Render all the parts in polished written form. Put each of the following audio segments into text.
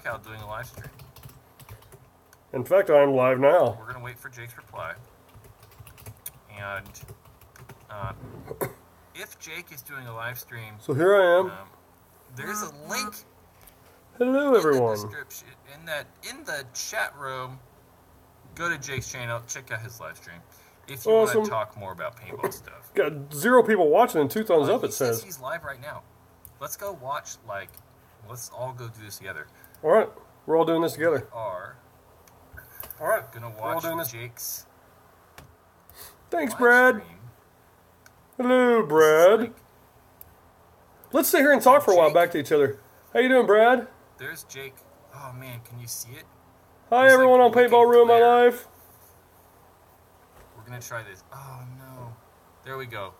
NorCal doing a live stream. In fact, I am live now. We're going to wait for Jake's reply. And if Jake is doing a live stream... So here I am. There's a link... Hello, everyone. In the description, in the chat room, go to Jake's channel, check out his live stream. If you want to talk more about paintball stuff. Got 0 people watching and 2 thumbs up, it says. He's live right now. Let's go watch, let's all go do this together. All right. We're all doing this together. All right. Gonna watch Jake's. Thanks, Brad. Stream. Hello, Brad. Let's sit here and talk for a while back to each other. How you doing, Brad? There's Jake. Oh, man, can you see it? Hi, everyone on Paintball Ruin My Life. We're going to try this. Oh, no. There we go.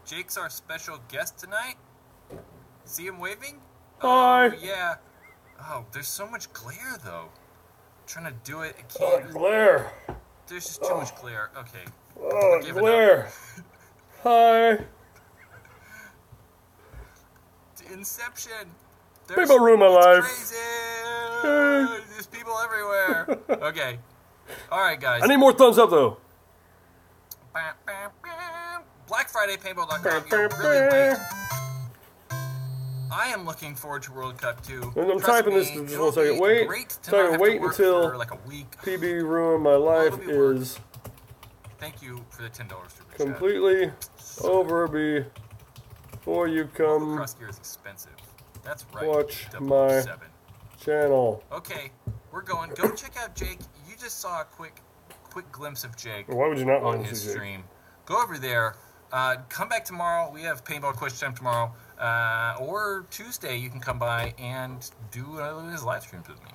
Jake's our special guest tonight. See him waving? Hi. Oh, yeah. Oh, there's so much glare, though. I'm trying to do it. I can't. Glare. There's just too much glare. Okay. Oh, glare. Hi. Inception. Paintball Ruin My Life. Crazy. There's people everywhere. Okay. All right, guys. I need more thumbs up, though. BlackFridayPaintball.com. Really late. I am looking forward to World Cup 2. And I'm typing this in just 1 second. Wait. Wait until like a week. PB Ruin My Life is Thank you for the $10 super completely over before you come Cross gear is expensive. That's right. watch my 007. channel. Okay, we're going. Go check out Jake. You just saw a quick glimpse of Jake. Why would you not on want to his see Jake? stream? Go over there. Come back tomorrow. We have paintball question time tomorrow. Or Tuesday, you can come by and do one of his live streams with me.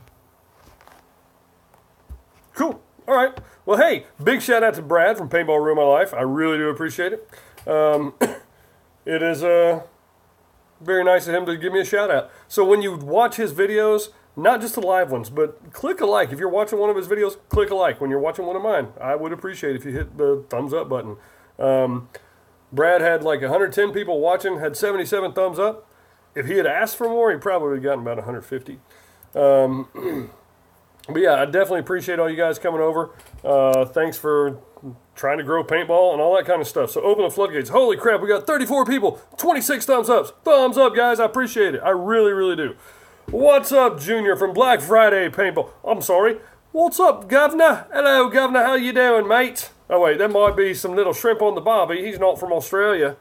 Cool. All right. Well, hey, big shout out to Brad from Paintball Ruin My Life. I really do appreciate it. It is very nice of him to give me a shout out. So when you watch his videos, not just the live ones, but click a like. If you're watching one of his videos, click a like. When you're watching one of mine, I would appreciate if you hit the thumbs up button. Brad had like 110 people watching, had 77 thumbs up. If he had asked for more, he probably would have gotten about 150. But yeah, I definitely appreciate all you guys coming over. Thanks for trying to grow paintball and all that kind of stuff. So open the floodgates. Holy crap, we got 34 people, 26 thumbs ups. Thumbs up, guys. I appreciate it. I really, really do. What's up, Junior from Black Friday Paintball? I'm sorry. What's up, Governor? Hello, Governor. How you doing, mate? Oh, wait, that might be some little shrimp on the barbie. He's not from Australia.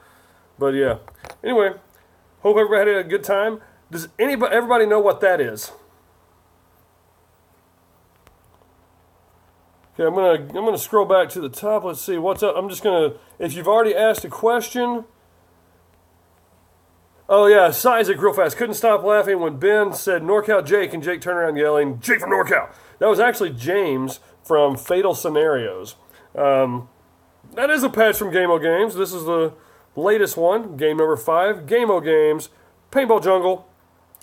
But yeah. Anyway, hope everybody had a good time. Does everybody know what that is? Okay, I'm gonna scroll back to the top. Let's see what's up. I'm just gonna, if you've already asked a question. Oh yeah, Isaac real fast. Couldn't stop laughing when Ben said NorCal Jake and Jake turned around yelling, Jake from NorCal. That was actually James from Fatal Scenarios. That is a patch from Game-O Games. This is the latest one, game number 5, Game-O Games, Paintball Jungle,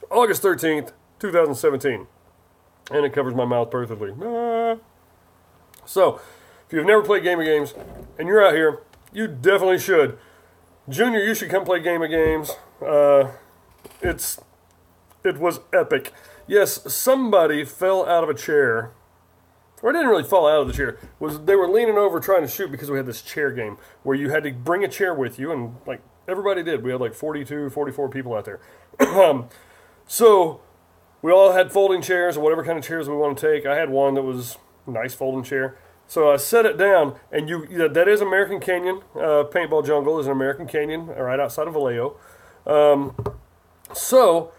August 13th, 2017. And it covers my mouth perfectly. So, if you've never played Game-O Games and you're out here, you definitely should. Junior, you should come play Game-O Games. It was epic. Yes, somebody fell out of a chair. Or didn't really fall out of the chair. They were leaning over trying to shoot because we had this chair game where you had to bring a chair with you, and like everybody did. We had like 42, 44 people out there. So we all had folding chairs or whatever kind of chairs we want to take. I had one that was a nice folding chair. So I set it down, and that is American Canyon. Paintball Jungle is an American Canyon right outside of Vallejo. So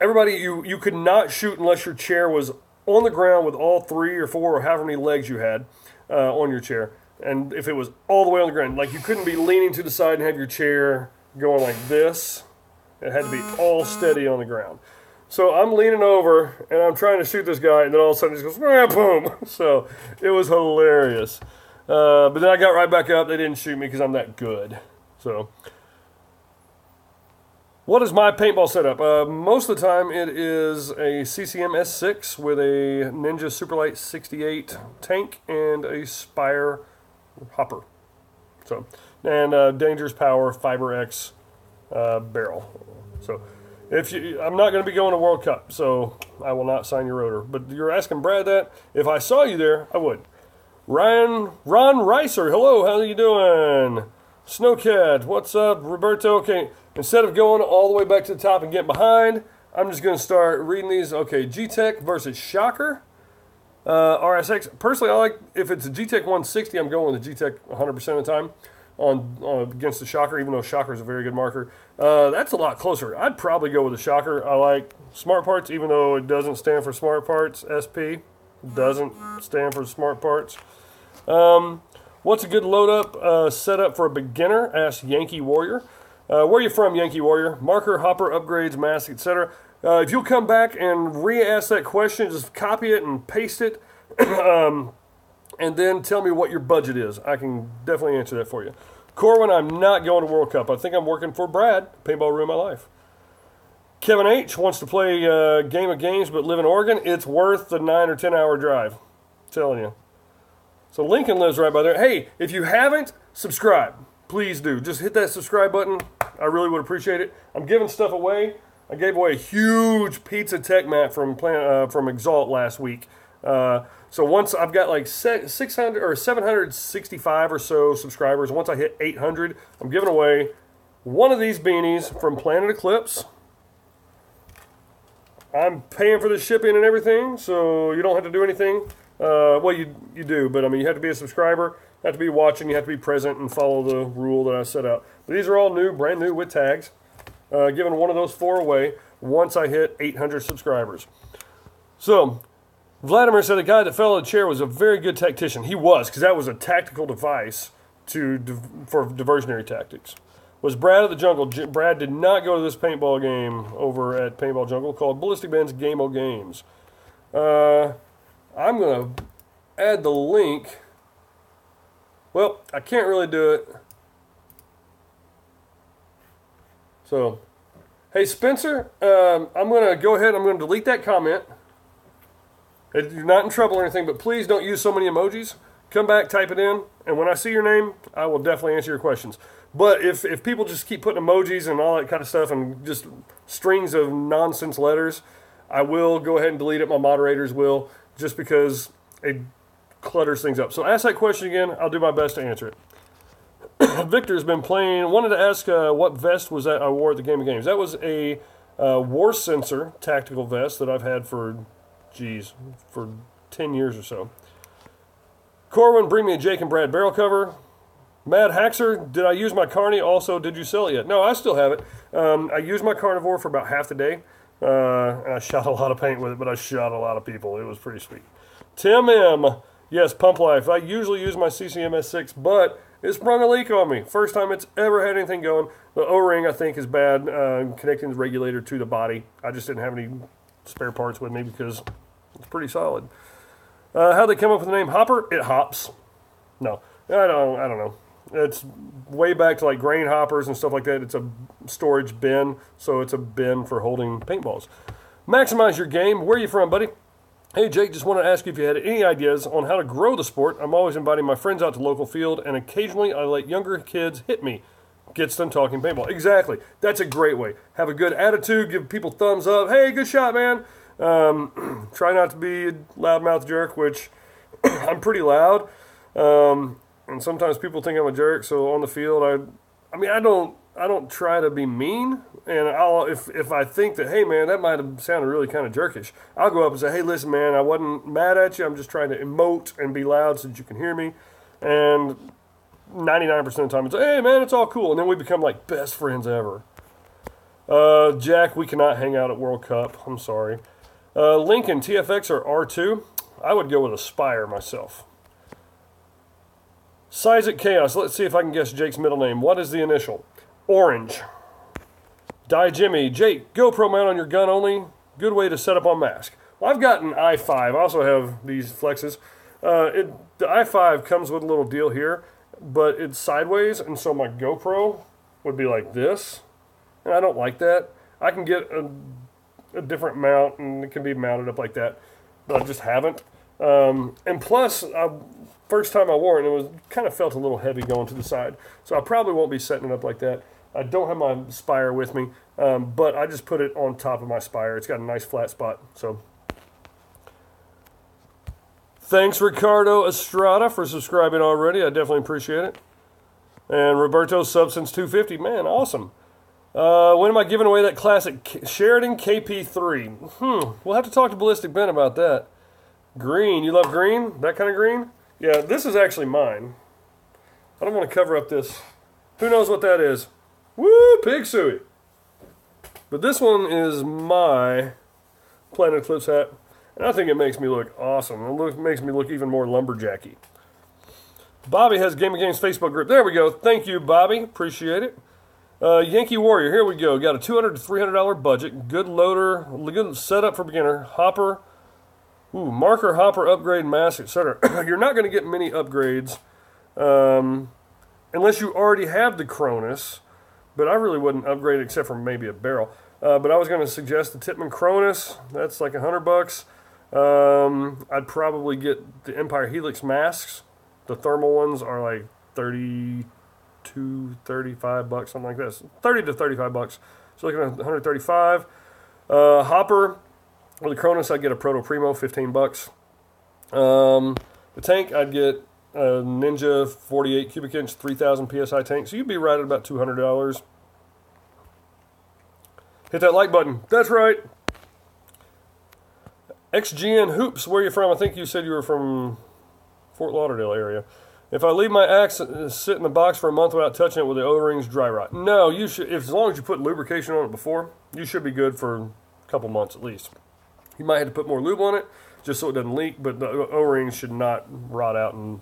everybody, you could not shoot unless your chair was on the ground with all 3 or 4 or however many legs you had on your chair. And if it was all the way on the ground, like you couldn't be leaning to the side and have your chair going like this. It had to be all steady on the ground. So I'm leaning over, and I'm trying to shoot this guy, and then all of a sudden it just goes, boom. So it was hilarious. But then I got right back up. They didn't shoot me because I'm that good. So what is my paintball setup? Most of the time it is a CCM S6 with a Ninja Superlight 68 tank and a Spire hopper. So, and Dangerous Power Fiber X barrel. So I'm not going to be going to World Cup, so I will not sign your rotor. But you're asking Brad that. If I saw you there, I would. Ron Ricer, hello, how are you doing? Snowcat, what's up? Roberto, okay. Instead of going all the way back to the top and getting behind, I'm just going to start reading these. Okay, G-Tech versus Shocker. RSX. Personally, I like, if it's a G-Tech 160, I'm going with the G-Tech 100% of the time against the Shocker, even though Shocker is a very good marker. That's a lot closer. I'd probably go with the Shocker. I like Smart Parts, even though it doesn't stand for Smart Parts. SP doesn't stand for Smart Parts. What's a good load up setup for a beginner? Asked Yankee Warrior. Where are you from, Yankee Warrior? Marker, hopper, upgrades, mask, etc. If you'll come back and re-ask that question, just copy it and paste it, and then tell me what your budget is. I can definitely answer that for you. Corwin, I'm not going to World Cup. I think I'm working for Brad. Paintball ruined my life. Kevin H. wants to play a game of games but live in Oregon. It's worth the 9 or 10 hour drive. I'm telling you. So Lincoln lives right by there. Hey, if you haven't, subscribe. Please do. Just hit that subscribe button. I really would appreciate it. I'm giving stuff away. I gave away a huge pizza tech mat from Exalt last week. So once I've got like 600 or 765 or so subscribers, once I hit 800, I'm giving away one of these beanies from Planet Eclipse. I'm paying for the shipping and everything, so you don't have to do anything. Well, you do, but I mean, you have to be a subscriber, you have to be watching, you have to be present and follow the rule that I set out. But these are all new, brand new with tags. Giving one of those 4 away once I hit 800 subscribers. So, Vladimir said the guy that fell in the chair was a very good tactician. He was, because that was a tactical device for diversionary tactics. Was Brad at the Jungle? Brad did not go to this paintball game over at Paintball Jungle called Ballistic Ben's Game O' Games. I'm going to add the link. Well, I can't really do it. So, hey Spencer, I'm going to go ahead, I'm going to delete that comment. You're not in trouble or anything, but please don't use so many emojis. Come back, type it in, and when I see your name, I will definitely answer your questions. But if people just keep putting emojis and all that kind of stuff and just strings of nonsense letters, I will go ahead and delete it. My moderators will, just because it clutters things up. So ask that question again. I'll do my best to answer it. Victor's been playing, wanted to ask what vest was that I wore at the Game of Games. That was a War Sensor tactical vest that I've had for 10 years or so. Corwin, bring me a Jake and Brad barrel cover. Mad Haxer, did I use my Carney? Also, did you sell it yet? No, I still have it. I used my Carnivore for about half the day. And I shot a lot of paint with it, but I shot a lot of people. It was pretty sweet. Tim M. Yes, Pump Life. I usually use my CCM S6, but it sprung a leak on me. First time it's ever had anything going. The O-ring, I think, is bad, connecting the regulator to the body. I just didn't have any spare parts with me because it's pretty solid. How'd they come up with the name Hopper? It hops. No, I don't know. It's way back to like grain hoppers and stuff like that. It's a storage bin, so it's a bin for holding paintballs. Maximize your game. Where are you from, buddy? Hey, Jake, just wanted to ask you if you had any ideas on how to grow the sport. I'm always inviting my friends out to local field, and occasionally I let younger kids hit me. Gets them talking paintball. Exactly. That's a great way. Have a good attitude. Give people thumbs up. Hey, good shot, man. Try not to be a loudmouth jerk, which I'm pretty loud. And sometimes people think I'm a jerk. So on the field, I don't try to be mean. And if I think that, hey man, that might have sounded really kind of jerkish, I'll go up and say, hey, listen, man, I wasn't mad at you. I'm just trying to emote and be loud so that you can hear me. And 99% of the time, it's, hey man, it's all cool. And then we become like best friends ever. Jack, we cannot hang out at World Cup. I'm sorry. Lincoln, TFX or R2? I would go with a Spire myself. Size Chaos. Let's see if I can guess Jake's middle name. What is the initial? Orange. Die Jimmy. Jake, GoPro mount on your gun only. Good way to set up on mask. Well, I've got an i5. I also have these flexes. The i5 comes with a little deal here, but it's sideways, and so my GoPro would be like this. And I don't like that. I can get a different mount, and it can be mounted up like that, but I just haven't. And plus, first time I wore it, it kind of felt a little heavy going to the side. So I probably won't be setting it up like that. I don't have my Spire with me. But I just put it on top of my Spire. It's got a nice flat spot. So thanks, Ricardo Estrada, for subscribing already. I definitely appreciate it. And Roberto Substance 250. Man, awesome. When am I giving away that classic Sheridan KP3? We'll have to talk to Ballistic Ben about that. Green. You love green? That kind of green? Yeah, this is actually mine. I don't want to cover up this. Who knows what that is? Woo, pig suey. But this one is my Planet Eclipse hat. And I think it makes me look awesome. It makes me look even more lumberjacky. Bobby has Game of Games Facebook group. There we go. Thank you, Bobby. Appreciate it. Yankee Warrior. Here we go. Got a $200 to $300 budget. Good loader. Good setup for beginner. Hopper. Marker, hopper, upgrade, mask, etc. You're not going to get many upgrades unless you already have the Cronus. But I really wouldn't upgrade it except for maybe a barrel. But I was going to suggest the Tippmann Cronus. That's like $100. I'd probably get the Empire Helix masks. The thermal ones are like $32, $35, something like this. $30 to $35. So looking at $135. Hopper, or the Cronus, I'd get a Proto Primo, $15. The tank, I'd get a Ninja 48 cubic inch, 3,000 PSI tank. So you'd be right at about $200. Hit that like button. That's right. XGN Hoops, where are you from? I think you said you were from Fort Lauderdale area. If I leave my axe sit in the box for a month without touching it, will the O-rings dry rot? No, you should. As long as you put lubrication on it before, you should be good for a couple months at least. You might have to put more lube on it just so it doesn't leak, but the O-rings should not rot out in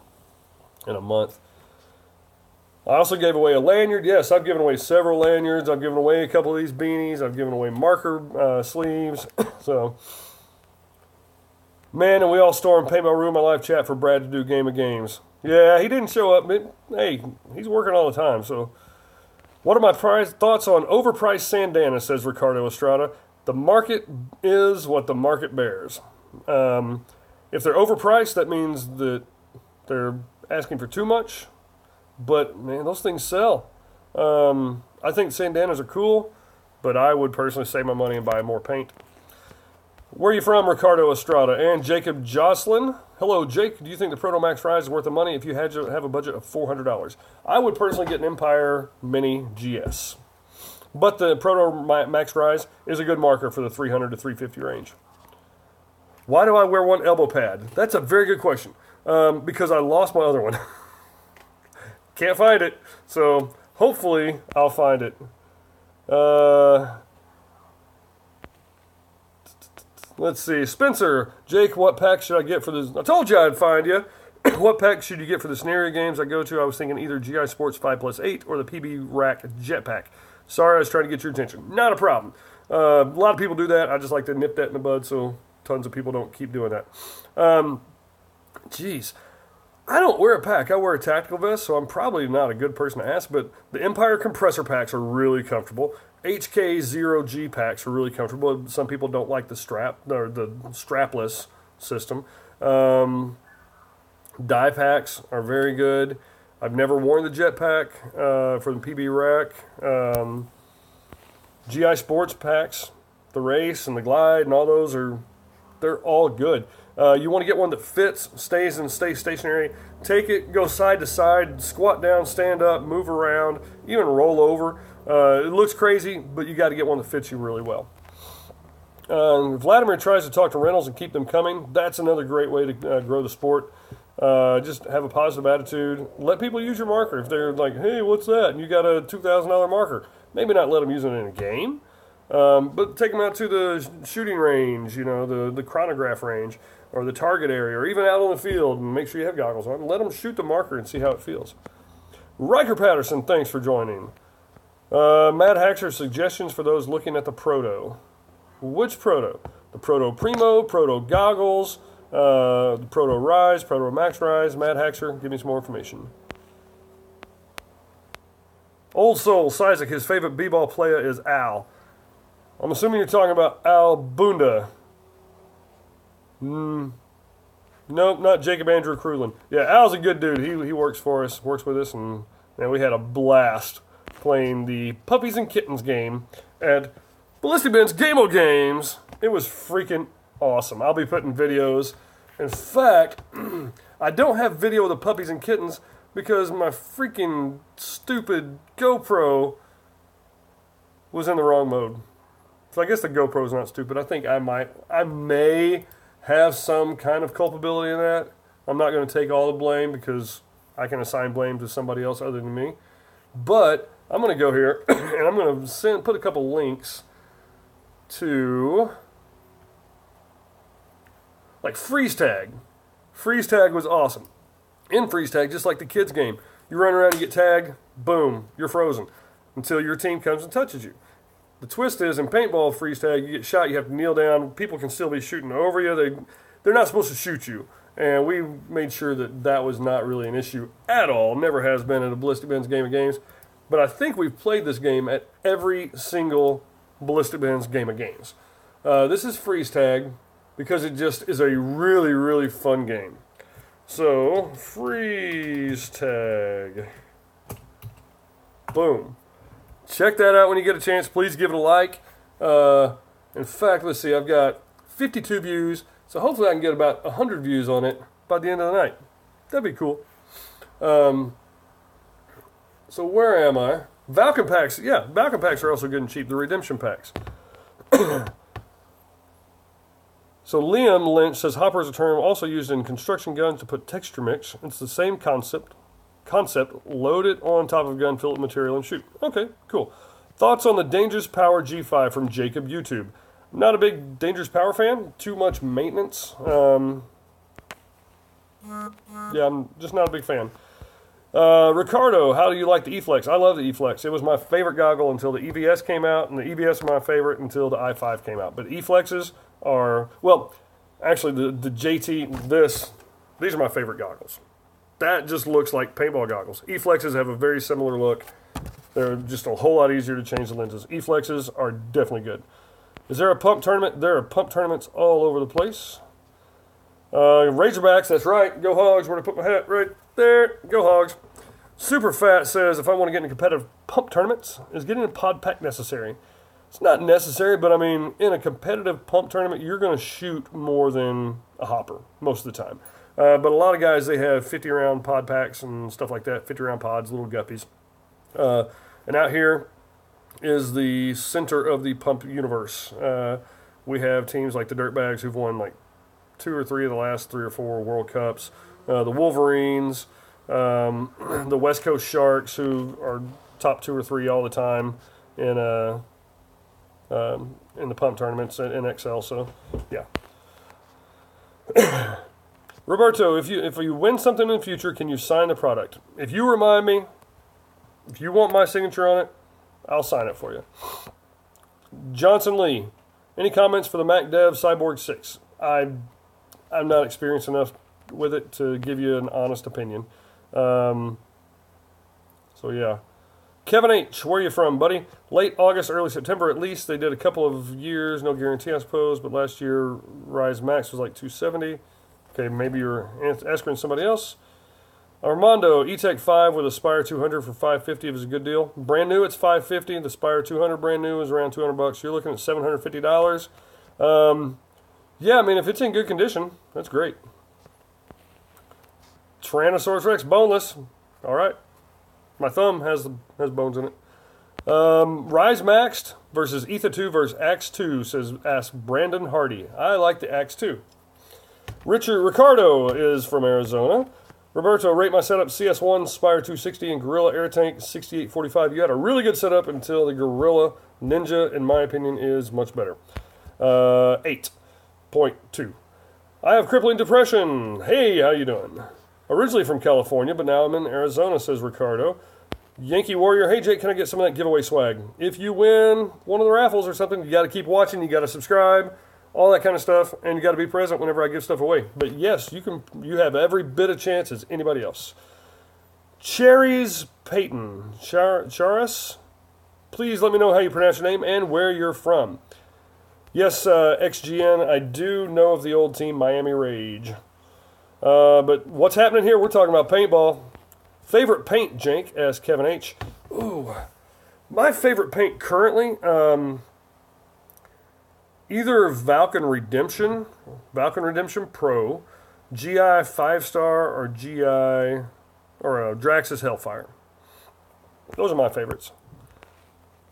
a month. I also gave away a lanyard. Yes, I've given away several lanyards. I've given away a couple of these beanies. I've given away marker sleeves. So, man, and we all stormed Paintball Room, my live chat for Brad to do Game of Games. Yeah, he didn't show up, but hey, he's working all the time. So, what are my thoughts on overpriced Sandana, says Ricardo Estrada. The market is what the market bears. If they're overpriced, that means that they're asking for too much. But, man, those things sell. I think Sandanas are cool, but I would personally save my money and buy more paint. Where are you from, Ricardo Estrada? And Jacob Jocelyn. Hello, Jake. Do you think the Proto Max Rise is worth the money if you had to have a budget of $400? I would personally get an Empire Mini GS. But the Proto Max Rise is a good marker for the 300 to 350 range. Why do I wear one elbow pad? That's a very good question. Because I lost my other one. Can't find it. So hopefully I'll find it. Let's see. Spencer, Jake, what pack should I get for this? I told you I'd find you. What pack should you get for the scenario games I go to? I was thinking either GI Sports 5+8 or the PB Rack Jetpack. Sorry, I was trying to get your attention. Not a problem. A lot of people do that. I just like to nip that in the bud so tons of people don't keep doing that. Geez. I don't wear a pack. I wear a tactical vest, so I'm probably not a good person to ask, but the Empire compressor packs are really comfortable. HK0G packs are really comfortable. Some people don't like the strap, or the strapless system. Die packs are very good. I've never worn the jetpack for the PB Rack. GI Sports packs, the Race and the Glide and all those they're all good. You want to get one that fits, stays stationary. Take it, go side to side, squat down, stand up, move around, even roll over. It looks crazy, but you got to get one that fits you really well. Vladimir tries to talk to rentals and keep them coming. That's another great way to grow the sport. Just have a positive attitude. Let people use your marker. If they're like, hey, what's that? And you got a $2,000 marker. Maybe not let them use it in a game, but take them out to the shooting range, the chronograph range, or the target area, or even out on the field, and make sure you have goggles on. Let them shoot the marker and see how it feels. Riker Patterson, thanks for joining. Mad Haxer, suggestions for those looking at the Proto. Which Proto? The Proto Primo, Proto Goggles, the Proto Rise, Proto Max Rise. Mad Haxer, give me some more information. Old Soul, Sizik, his favorite b-ball player is Al. I'm assuming you're talking about Al Bunda. Nope, not Jacob Andrew Crewlin. Yeah, Al's a good dude. He works for us, works with us, and we had a blast playing the Puppies and Kittens game at Ballistic Ben's Game-O Games. It was freaking awesome. I'll be putting videos. In fact, I don't have video of the puppies and kittens because my freaking stupid GoPro was in the wrong mode. So I guess the GoPro is not stupid. I think I may have some kind of culpability in that. I'm not going to take all the blame because I can assign blame to somebody else other than me. But I'm going to go here and I'm going to put a couple links to like freeze tag. Freeze tag was awesome. In freeze tag, just like the kids game, you run around and get tagged, boom, you're frozen until your team comes and touches you. The twist is in paintball freeze tag, you get shot, you have to kneel down. People can still be shooting over you. They're not supposed to shoot you. And we made sure that that was not really an issue at all. Never has been in a Ballistic Ben's Game of Games. But I think we've played this game at every single Ballistic Ben's Game of Games. This is freeze tag because it just is a really, really fun game. So, freeze tag. Boom. Check that out when you get a chance. Please give it a like. In fact, let's see. I've got 52 views. So hopefully I can get about 100 views on it by the end of the night. That'd be cool. So where am I? Valken packs. Yeah, Valken packs are also good and cheap. The redemption packs. So Liam Lynch says hopper is a term also used in construction guns to put texture mix. It's the same concept. Load it on top of a gun, fill it with material, and shoot. Okay, cool. Thoughts on the Dangerous Power G5 from Jacob YouTube. Not a big Dangerous Power fan. Too much maintenance. Yeah, I'm just not a big fan. Ricardo, how do you like the E-Flex? I love the E-Flex. It was my favorite goggle until the EVS came out, and the EVS was my favorite until the i5 came out. But E-Flexes are, well, actually the JT, these are my favorite goggles. That just looks like paintball goggles. E-Flexes have a very similar look. They're just a whole lot easier to change the lenses. E-Flexes are definitely good. Is there a pump tournament? There are pump tournaments all over the place. Razorbacks, that's right. Go Hogs. Where to put my hat? Right there. Go Hogs. Super Fat says, if I want to get into competitive pump tournaments, is getting a pod pack necessary? It's not necessary, but I mean, in a competitive pump tournament, you're going to shoot more than a hopper most of the time. But a lot of guys, they have 50-round pod packs and stuff like that, 50-round pods, little guppies. And out here is the center of the pump universe. We have teams like the Dirtbags who've won like 2 or 3 of the last 3 or 4 World Cups. The Wolverines, the West Coast Sharks, who are top 2 or 3 all the time in the pump tournaments in XL. So, yeah. Roberto, if you win something in the future, can you sign the product? If you remind me, if you want my signature on it, I'll sign it for you. Johnson Lee, any comments for the MacDev Cyborg 6? I'm not experienced enough with it to give you an honest opinion. So yeah. Kevin H., where are you from, buddy? Late August, early September at least. They did a couple of years, no guarantee I suppose, but last year Rise Max was like 270. Okay, maybe you're asking somebody else. Armando, E-Tech 5 with a Spire 200 for $550 is a good deal. Brand new, it's $550. The Spire 200 brand new is around $200. You're looking at $750. Yeah, I mean, if it's in good condition, that's great. Tyrannosaurus Rex, boneless. All right. My thumb has bones in it. Rise Maxed versus Ether 2 versus Axe 2, asks Brandon Hardy. I like the Axe 2. Ricardo is from Arizona. Roberto, rate my setup CS1, Spire 260, and Gorilla Air Tank 6845. You had a really good setup until the Gorilla Ninja, in my opinion, is much better. 8.2. I have crippling depression. Hey, how you doing? Originally from California, but now I'm in Arizona, says Ricardo. Yankee Warrior, hey Jake, can I get some of that giveaway swag? If you win one of the raffles or something, you got to keep watching, you got to subscribe, all that kind of stuff, and you got to be present whenever I give stuff away. But yes, you have every bit of chance as anybody else. Cherries Peyton, Charis, please let me know how you pronounce your name and where you're from. Yes, XGN, I do know of the old team Miami Rage. But what's happening here? We're talking about paintball. Favorite paint, Jank, asks Kevin H. Ooh, My favorite paint currently, either Valken Redemption Pro, GI 5-star, or GI, or Draxxus Hellfire. Those are my favorites.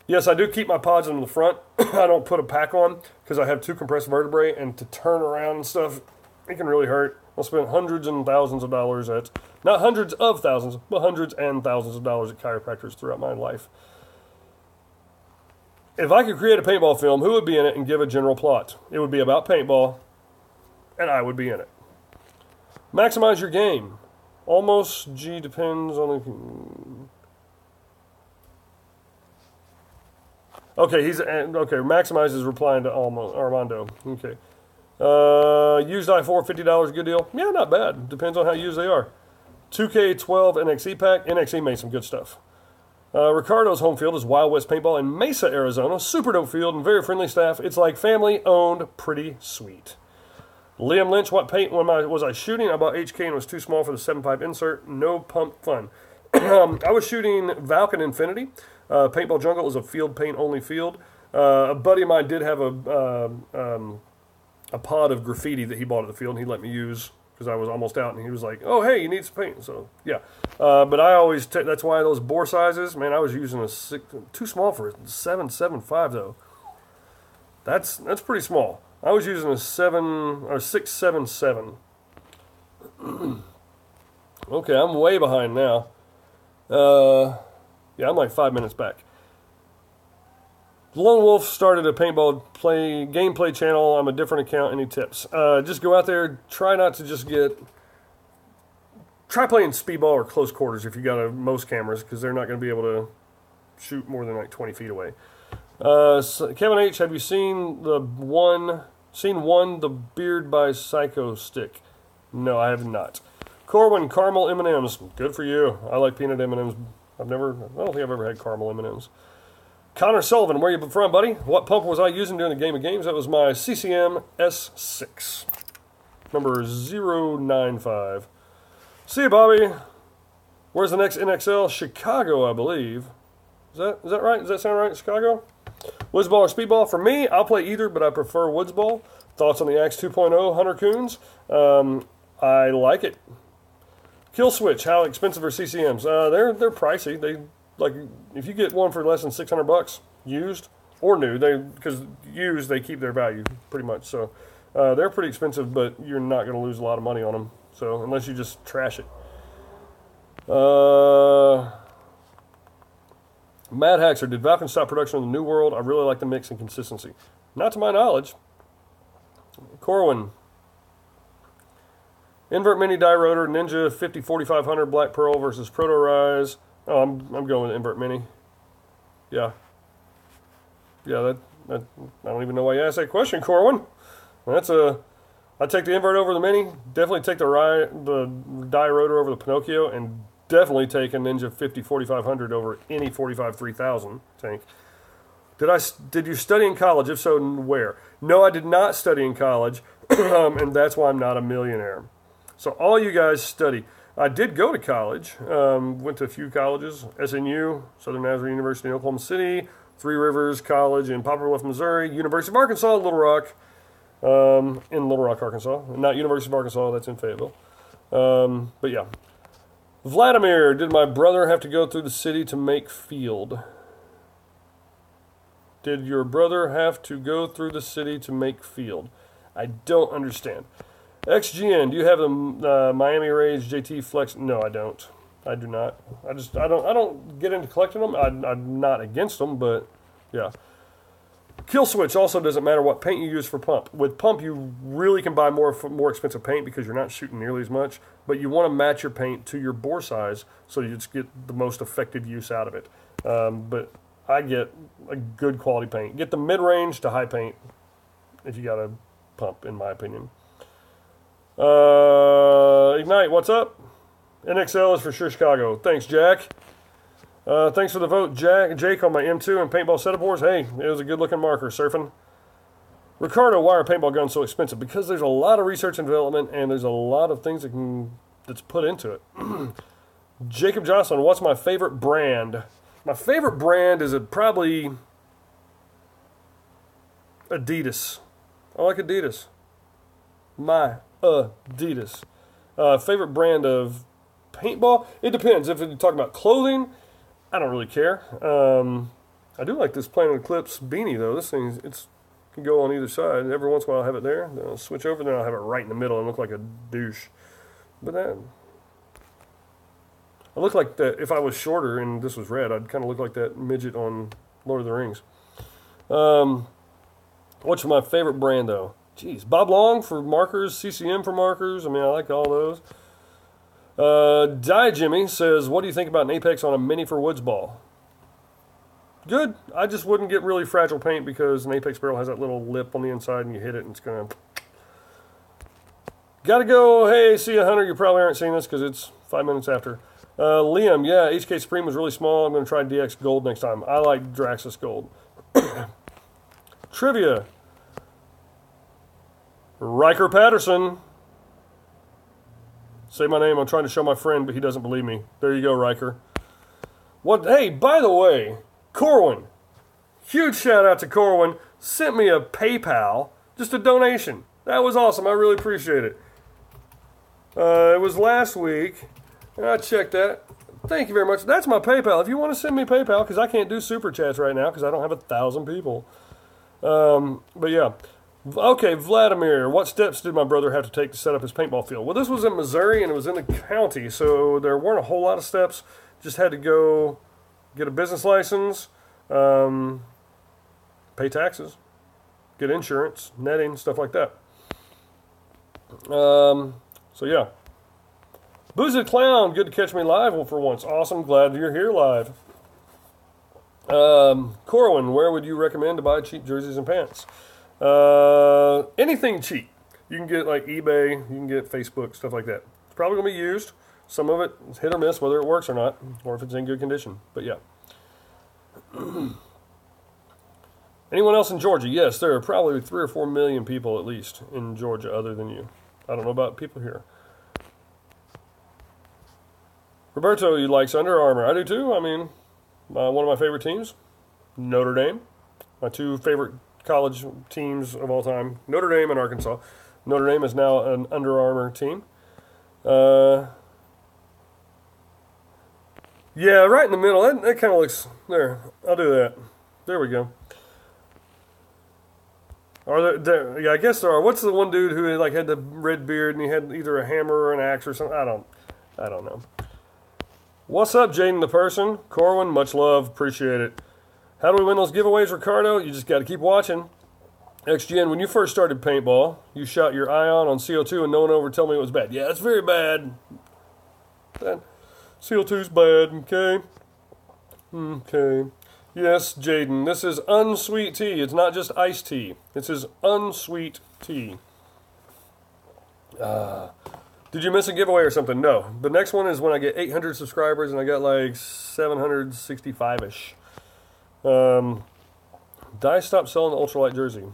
Yes, I do keep my pods in the front. I don't put a pack on because I have 2 compressed vertebrae, and to turn around and stuff, it can really hurt. I'll spend hundreds and thousands of dollars at, not hundreds of thousands, but hundreds and thousands of dollars at chiropractors throughout my life. If I could create a paintball film, who would be in it and give a general plot? It would be about paintball, and I would be in it. Maximize your game. Almost, depends on the... Okay, Maximize is replying to Armando. Okay. Used i4, $50, good deal? Yeah, not bad. Depends on how used they are. 2K12 NXE pack. NXE made some good stuff. Ricardo's home field is Wild West Paintball in Mesa, Arizona. Super dope field and very friendly staff. It's like family owned, pretty sweet. Liam Lynch, what paint was I shooting? I bought HK and it was too small for the 7.5 insert. No pump fun. I was shooting Valken Infinity. Paintball Jungle is a field paint only field. A buddy of mine did have a pod of graffiti that he bought at the field and he let me use because I was almost out and he was like, oh, hey, you need some paint. So, yeah. But I always, that's why those bore sizes, man, I was using too small for a 7.75 though. That's pretty small. I was using a 6.77. Okay, I'm way behind now. Yeah, I'm like 5 minutes back. Lone Wolf started a paintball gameplay channel. I'm a different account. Any tips? Just go out there. Try not to just try playing speedball or close quarters if you got most cameras because they're not going to be able to shoot more than like 20 feet away. Kevin H, have you seen the Beard by Psycho Stick? No, I have not. Corwin, caramel M&Ms. Good for you. I like peanut M&Ms. I don't think I've ever had caramel M&Ms. Connor Sullivan, where you from, buddy? What pump was I using during the game of games? That was my CCM S6. Number 095. See you, Bobby. Where's the next NXL? Chicago, I believe. Is that right? Does that sound right? Chicago? Woodsball or speedball? For me, I'll play either, but I prefer Woodsball. Thoughts on the Axe 2.0 Hunter Coons? I like it. Kill Switch, how expensive are CCMs? They're pricey. They if you get one for less than $600 used or new, because used they keep their value pretty much. So they're pretty expensive, but you're not going to lose a lot of money on them. So unless you just trash it. Mad Haxer, did Valken stop production of the New World? I really like the mix and consistency. Not to my knowledge. Corwin. Invert Mini Die Rotor, Ninja 50-4500 Black Pearl versus Proto Rise. Oh, I'm going with Invert Mini. Yeah. Yeah, that I don't even know why you asked that question, Corwin. I take the Invert over the Mini. Definitely take the Die Rotor over the Pinocchio, and definitely take a Ninja 50-4500 over any 45-3000 tank. Did you study in college? If so, where? No, I did not study in college, and that's why I'm not a millionaire. So all you guys study. I did go to college. Went to a few colleges. SNU, Southern Nazarene University in Oklahoma City, Three Rivers College in Poplar Bluff, Missouri, University of Arkansas, Little Rock, in Little Rock, Arkansas. Not University of Arkansas, that's in Fayetteville. But yeah. Vladimir, did my brother have to go through the city to make field? Did your brother have to go through the city to make field? I don't understand. XGN, do you have the Miami Rays JT Flex? No, I don't. I do not. I don't get into collecting them. I'm not against them, but yeah. Kill Switch also doesn't matter what paint you use for pump. With pump, you really can buy more expensive paint because you're not shooting nearly as much, but you want to match your paint to your bore size so you just get the most effective use out of it. But I get a good quality paint. Get the mid-range to high paint if you got a pump, in my opinion. Ignite, what's up? NXL is for sure Chicago. Thanks, Jack. Thanks for the vote, Jake, on my M2 and paintball setup wars. Hey, it was a good-looking marker, surfing. Ricardo, why are paintball guns so expensive? Because there's a lot of research and development, and there's a lot of things that's put into it. Jacob Johnson, what's my favorite brand? My favorite brand is probably Adidas. I like Adidas. My Adidas. Favorite brand of paintball? It depends. If you're talking about clothing, I don't really care. I do like this Planet Eclipse beanie, though. This thing, can go on either side. Every once in a while I'll have it there. Then I'll switch over, then I'll have it right in the middle and look like a douche. But I look like that. If I was shorter and this was red, I'd kind of look like that midget on Lord of the Rings. What's my favorite brand, though? Jeez, Bob Long for markers, CCM for markers. I mean, I like all those. Die Jimmy says, what do you think about an Apex on a mini for woods ball? Good. I just wouldn't get really fragile paint because an Apex barrel has that little lip on the inside and you hit it and it's going to... Gotta go. Hey, see ya, Hunter. You probably aren't seeing this because it's 5 minutes after. Liam, yeah, HK Supreme was really small. I'm going to try DX Gold next time. I like Draxus Gold. Trivia. Riker Patterson. Say my name. I'm trying to show my friend, but he doesn't believe me. There you go, Riker. What? Hey, by the way, Corwin. Huge shout out to Corwin. Sent me a PayPal, just a donation. That was awesome. I really appreciate it. It was last week, and I checked that. Thank you very much. That's my PayPal. If you want to send me PayPal, because I can't do super chats right now because I don't have 1,000 people. But yeah. Okay, Vladimir, what steps did my brother have to take to set up his paintball field? Well, this was in Missouri, and it was in the county, so there weren't a whole lot of steps. Just had to go get a business license, pay taxes, get insurance, netting, stuff like that. So, yeah. Boozy Clown, good to catch me live for once. Awesome, glad you're here live. Corwin, where would you recommend to buy cheap jerseys and pants? Anything cheap. You can get like eBay, you can get Facebook, stuff like that. It's probably going to be used. Some of it is hit or miss, whether it works or not, or if it's in good condition. But yeah. Anyone else in Georgia? Yes, there are probably 3 or 4 million people at least in Georgia other than you. I don't know about people here. Roberto, you likes Under Armour. I do too. I mean, one of my favorite teams, Notre Dame. My 2 favorite college teams of all time, Notre Dame and Arkansas. Notre Dame is now an Under Armour team. Yeah, right in the middle. That kind of looks... There, I'll do that. There we go. Are there, yeah, I guess there are. What's the one dude who like had the red beard and he had either a hammer or an axe or something? I don't know. What's up, Jaden the person? Corwin, much love. Appreciate it. How do we win those giveaways, Ricardo? You just got to keep watching. XGN, when you first started paintball, you shot your ion on CO2 and no one ever told me it was bad. Yeah, it's very bad. CO2's bad, okay? Okay. Yes, Jaden, this is unsweet tea. It's not just iced tea. This is unsweet tea. Did you miss a giveaway or something? No. The next one is when I get 800 subscribers and I got like 765-ish. Dye stopped selling the ultralight jersey.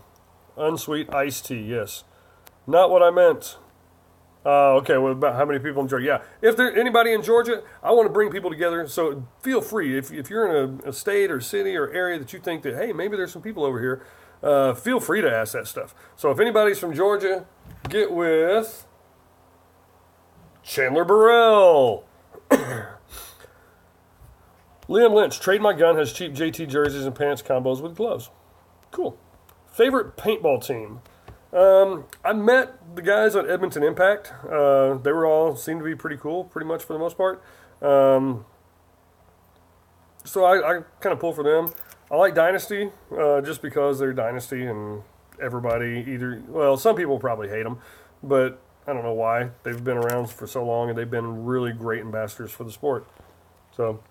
Unsweet iced tea, yes. Not what I meant. Okay, well, about how many people in Georgia? Yeah, if there's anybody in Georgia, I want to bring people together, so feel free. If you're in a state or city or area that you think that, hey, maybe there's some people over here, feel free to ask that stuff. So if anybody's from Georgia, get with Chandler Burrell. Liam Lynch, trade my gun, has cheap JT jerseys and pants combos with gloves. Cool. Favorite paintball team? I met the guys at Edmonton Impact. They were all seemed to be pretty cool, pretty much for the most part. So I kind of pull for them. I like Dynasty just because they're Dynasty and everybody either, well, some people probably hate them, but I don't know why. They've been around for so long and they've been really great ambassadors for the sport. So,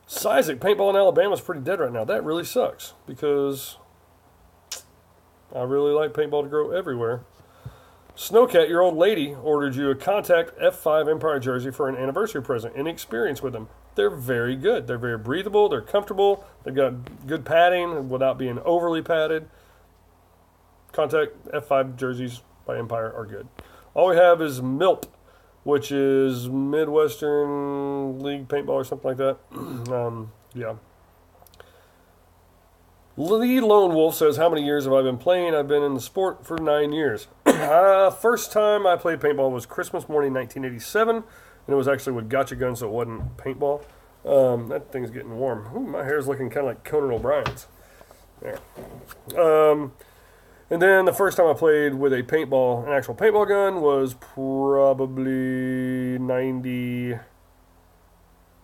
Sizik, paintball in Alabama is pretty dead right now. That really sucks because I really like paintball to grow everywhere. Snowcat, your old lady, ordered you a Contact F5 Empire jersey for an anniversary present. Any experience with them? They're very good. They're very breathable. They're comfortable. They've got good padding without being overly padded. Contact F5 jerseys by Empire are good. All we have is MILP, which is Midwestern League Paintball or something like that. Yeah. Lee Lone Wolf says, how many years have I been playing? I've been in the sport for 9 years. First time I played paintball was Christmas morning 1987, and it was actually with gotcha guns, so it wasn't paintball. That thing's getting warm. Ooh, my hair's looking kind of like Conan O'Brien's. There. And then the first time I played with an actual paintball gun was probably 92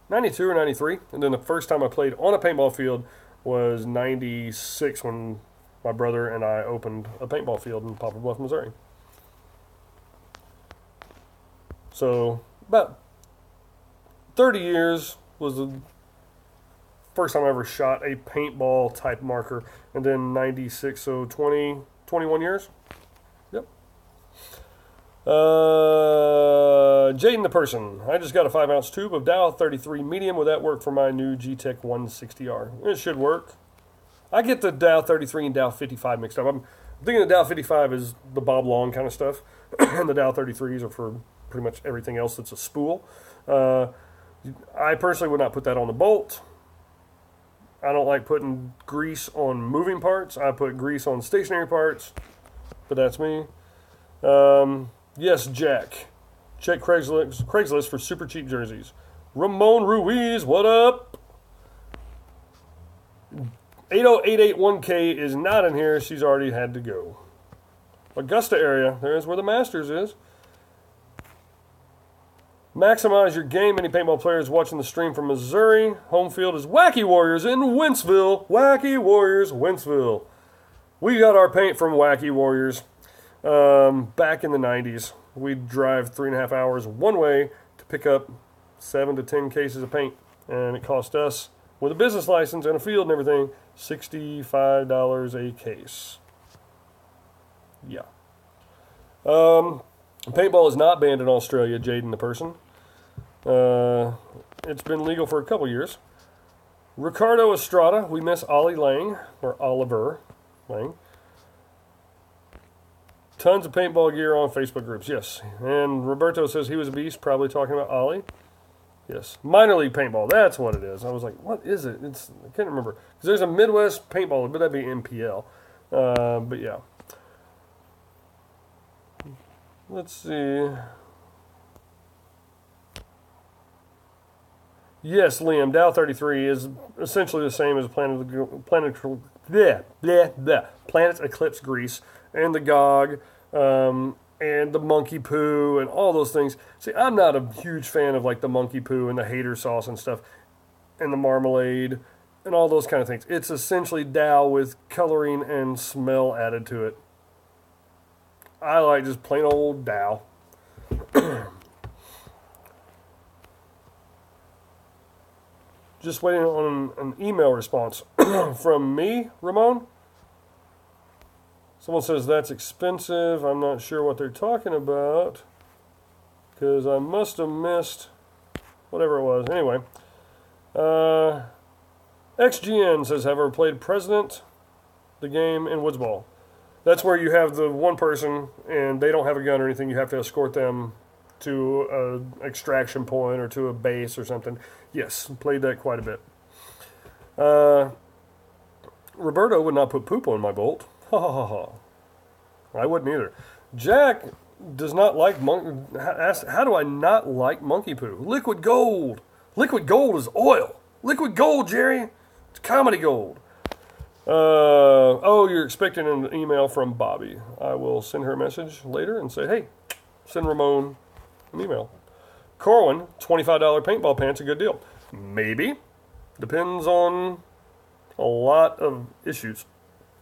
or 93. And then the first time I played on a paintball field was 96 when my brother and I opened a paintball field in Poplar Bluff, Missouri. So about 30 years was the first time I ever shot a paintball type marker, and then 96, so 21 years. Yep. Jaden the person. I just got a 5-ounce tube of Dow 33 medium. Would that work for my new G-Tech 160R? It should work. I get the Dow 33 and Dow 55 mixed up. I'm thinking the Dow 55 is the Bob Long kind of stuff, and the Dow 33s are for pretty much everything else that's a spool. I personally would not put that on the bolt. I don't like putting grease on moving parts. I put grease on stationary parts, but that's me. Yes, Jack. Check Craigslist for super cheap jerseys. Ramon Ruiz, what up? 80881K is not in here. She's already had to go. Augusta area, there's where the Masters is. Maximize your game. Many paintball players watching the stream from Missouri. Home field is Wacky Warriors in Wentzville. Wacky Warriors, Wentzville. We got our paint from Wacky Warriors back in the 90s. We'd drive 3.5 hours one way to pick up 7 to 10 cases of paint. And it cost us, with a business license and a field and everything, $65 a case. Yeah. Paintball is not banned in Australia, Jaden the person. It's been legal for a couple years. Ricardo Estrada, we miss Ollie Lang, or Oliver Lang. Tons of paintball gear on Facebook groups, yes. And Roberto says he was a beast, probably talking about Ollie. Yes. Minor league paintball, that's what it is. I was like, what is it? I can't remember. Because there's a Midwest paintball, but that'd be MPL. But yeah. Let's see. Yes, Liam, Dow 33 is essentially the same as Planet Eclipse grease and the GOG and the monkey poo and all those things. See, I'm not a huge fan of like the monkey poo and the hater sauce and stuff and the marmalade and all those kind of things. It's essentially Dow with coloring and smell added to it. I like just plain old Dow. Just waiting on an email response from me, Ramon. Someone says that's expensive. I'm not sure what they're talking about because I must have missed whatever it was. Anyway, XGN says, have ever played President, the game in Woods Ball? That's where you have the one person and they don't have a gun or anything. You have to escort them to an extraction point or to a base or something. Yes, played that quite a bit. Roberto would not put poop on my bolt. Ha ha ha ha. I wouldn't either. Jack does not like how do I not like monkey poo? Liquid gold. Liquid gold is oil. Liquid gold, Jerry. It's comedy gold. You're expecting an email from Bobby. I will send her a message later and say, hey, send Ramon an email. Corwin, $25 paintball pants, a good deal. Maybe. Depends on a lot of issues.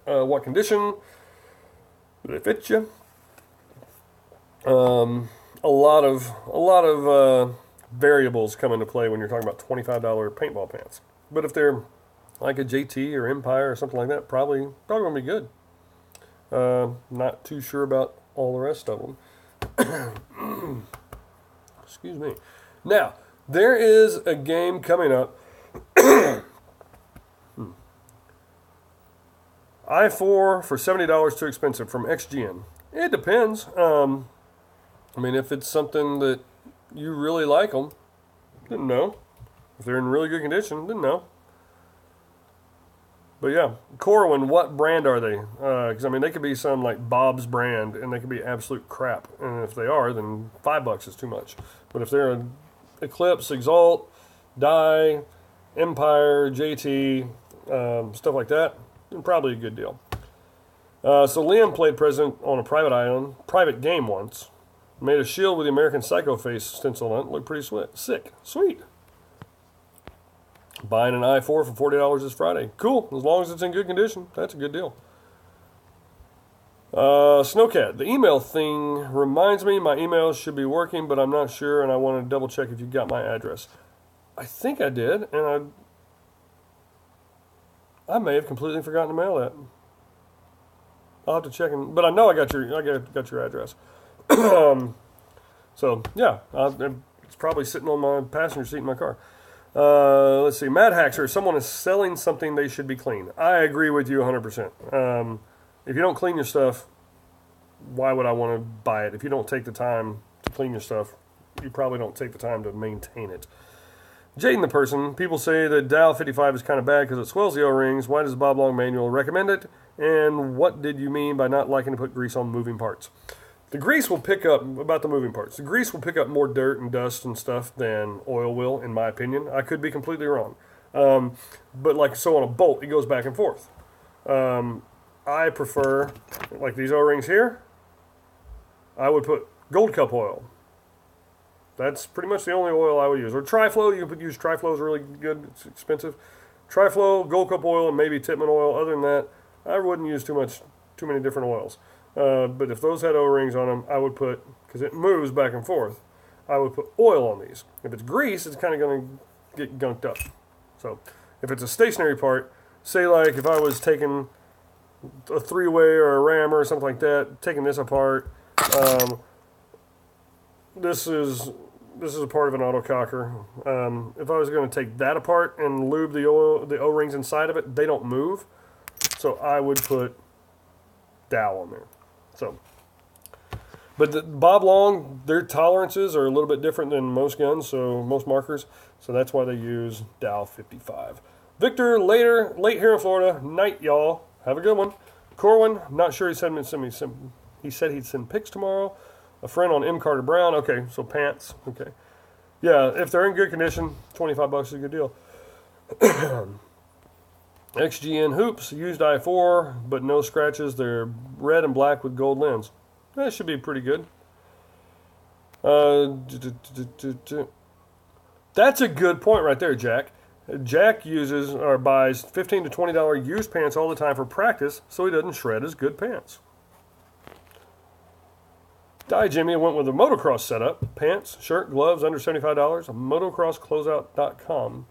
What condition? Do they fit you? A lot of variables come into play when you're talking about $25 paintball pants. But if they're like a JT or Empire or something like that, probably going to be good. Not too sure about all the rest of them. Excuse me. Now, there is a game coming up. I4 for $70 too expensive from XGN. It depends. I mean, if it's something that you really like them, didn't know. If they're in really good condition, didn't know. But yeah, Corwin, what brand are they? Because I mean, they could be some like Bob's brand, and they could be absolute crap. And if they are, then $5 is too much. But if they're an Eclipse, Exalt, Die, Empire, JT, stuff like that, then probably a good deal. So Liam played President on a private game once. Made a shield with the American Psycho face stencil on it. Looked pretty sick. Sweet. Buying an i4 for $40 this Friday. Cool. As long as it's in good condition, that's a good deal. Snowcat, the email thing reminds me my emails should be working, but I'm not sure, and I want to double check if you got my address. I think I did, and I may have completely forgotten to mail that. I'll have to check, but I know I got your address. So yeah, it's probably sitting on my passenger seat in my car. Let's see, Mad Haxer, someone is selling something they should be clean. I agree with you 100%. If you don't clean your stuff, why would I want to buy it? If you don't take the time to clean your stuff, you probably don't take the time to maintain it. Jaden the person, people say that Dow 55 is kind of bad because it swells the O-rings. Why does the Bob Long manual recommend it? And what did you mean by not liking to put grease on moving parts? The grease will pick up, about the moving parts, the grease will pick up more dirt and dust and stuff than oil will, in my opinion. I could be completely wrong. But like, so on a bolt, it goes back and forth. I prefer, like these O-rings here, I would put Gold Cup oil. That's pretty much the only oil I would use. Or Triflow, you could use Triflow, is really good, it's expensive. Triflow, Gold Cup oil, and maybe Titman oil. Other than that, I wouldn't use too many different oils. But if those had O-rings on them, I would put, because it moves back and forth, I would put oil on these. If it's grease, it's kind of going to get gunked up. So if it's a stationary part, say like if I was taking a three-way or a rammer or something like that, taking this apart, this is a part of an autococker. If I was going to take that apart and lube the O-rings inside of it, they don't move. So I would put Dow on there. So, but the Bob Long, their tolerances are a little bit different than most guns, so most markers. So that's why they use Dow 55. Victor, late here in Florida. Night, y'all. Have a good one. Corwin, not sure he said he'd send pics tomorrow. A friend on M. Carter Brown. Okay, so pants. Okay. Yeah, if they're in good condition, $25 is a good deal. XGN hoops, used i4, but no scratches. They're red and black with gold lens. That should be pretty good. That's a good point right there, Jack. Jack uses or buys $15 to $20 used pants all the time for practice, so he doesn't shred his good pants. Die Jimmy went with a motocross setup. Pants, shirt, gloves, under $75. Motocrosscloseout.com.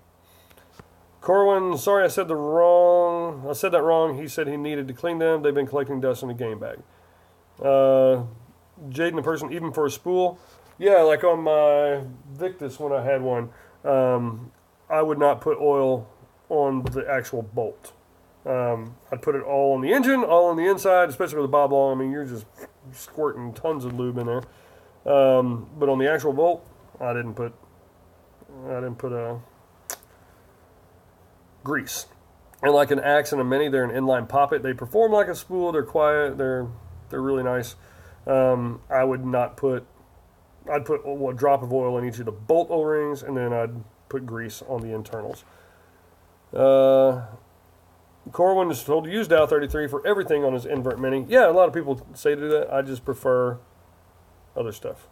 Corwin, sorry I said that wrong. He said he needed to clean them. They've been collecting dust in a game bag. Jaden the person, even for a spool. Yeah, like on my Victus when I had one, I would not put oil on the actual bolt. I'd put it all on the engine, all on the inside, especially with the Bob Long. I mean, you're just squirting tons of lube in there. But on the actual bolt, I didn't put grease. And like an Axe and a Mini, they're an inline poppet. They perform like a spool. They're quiet. They're really nice. I would not put. I'd put a drop of oil in each of the bolt O-rings, and then I'd put grease on the internals. Corwin is told to use Dow 33 for everything on his invert Mini. Yeah, a lot of people say to do that. I just prefer other stuff.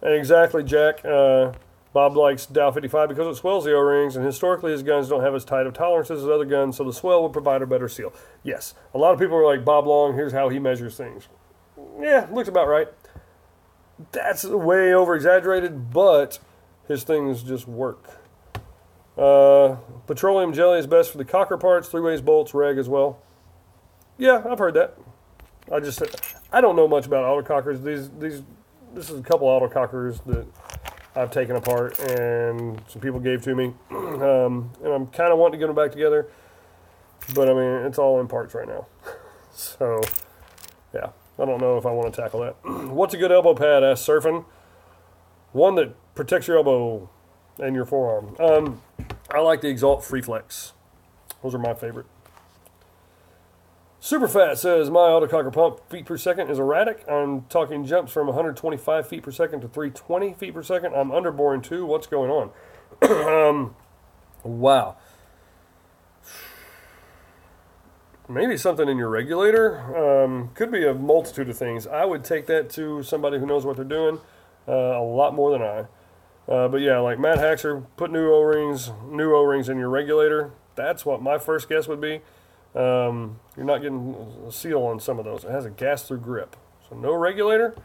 And exactly, Jack. Bob likes Dow 55 because it swells the O-rings, and historically his guns don't have as tight of tolerances as other guns, so the swell will provide a better seal. Yes, a lot of people are like, Bob Long, here's how he measures things. Yeah, looks about right. That's way over-exaggerated, but his things just work. Petroleum jelly is best for the cocker parts, three-ways bolts, reg as well. Yeah, I've heard that. I don't know much about autocockers. This is a couple autocockers that I've taken apart and some people gave to me. And I'm kind of wanting to get them back together. But, I mean, it's all in parts right now. So, yeah. I don't know if I want to tackle that. What's a good elbow pad? Asked Surfing. One that protects your elbow and your forearm. I like the Exalt Freeflex. Those are my favorite. Superfat says, my autococker pump feet per second is erratic. I'm talking jumps from 125 feet per second to 320 feet per second. I'm underboring too. What's going on? Wow. Maybe something in your regulator. Could be a multitude of things. I would take that to somebody who knows what they're doing a lot more than I. But yeah, like Matt Haxer, put new O-rings in your regulator. That's what my first guess would be. You're not getting a seal on some of those. It has a gas-through grip. So no regulator?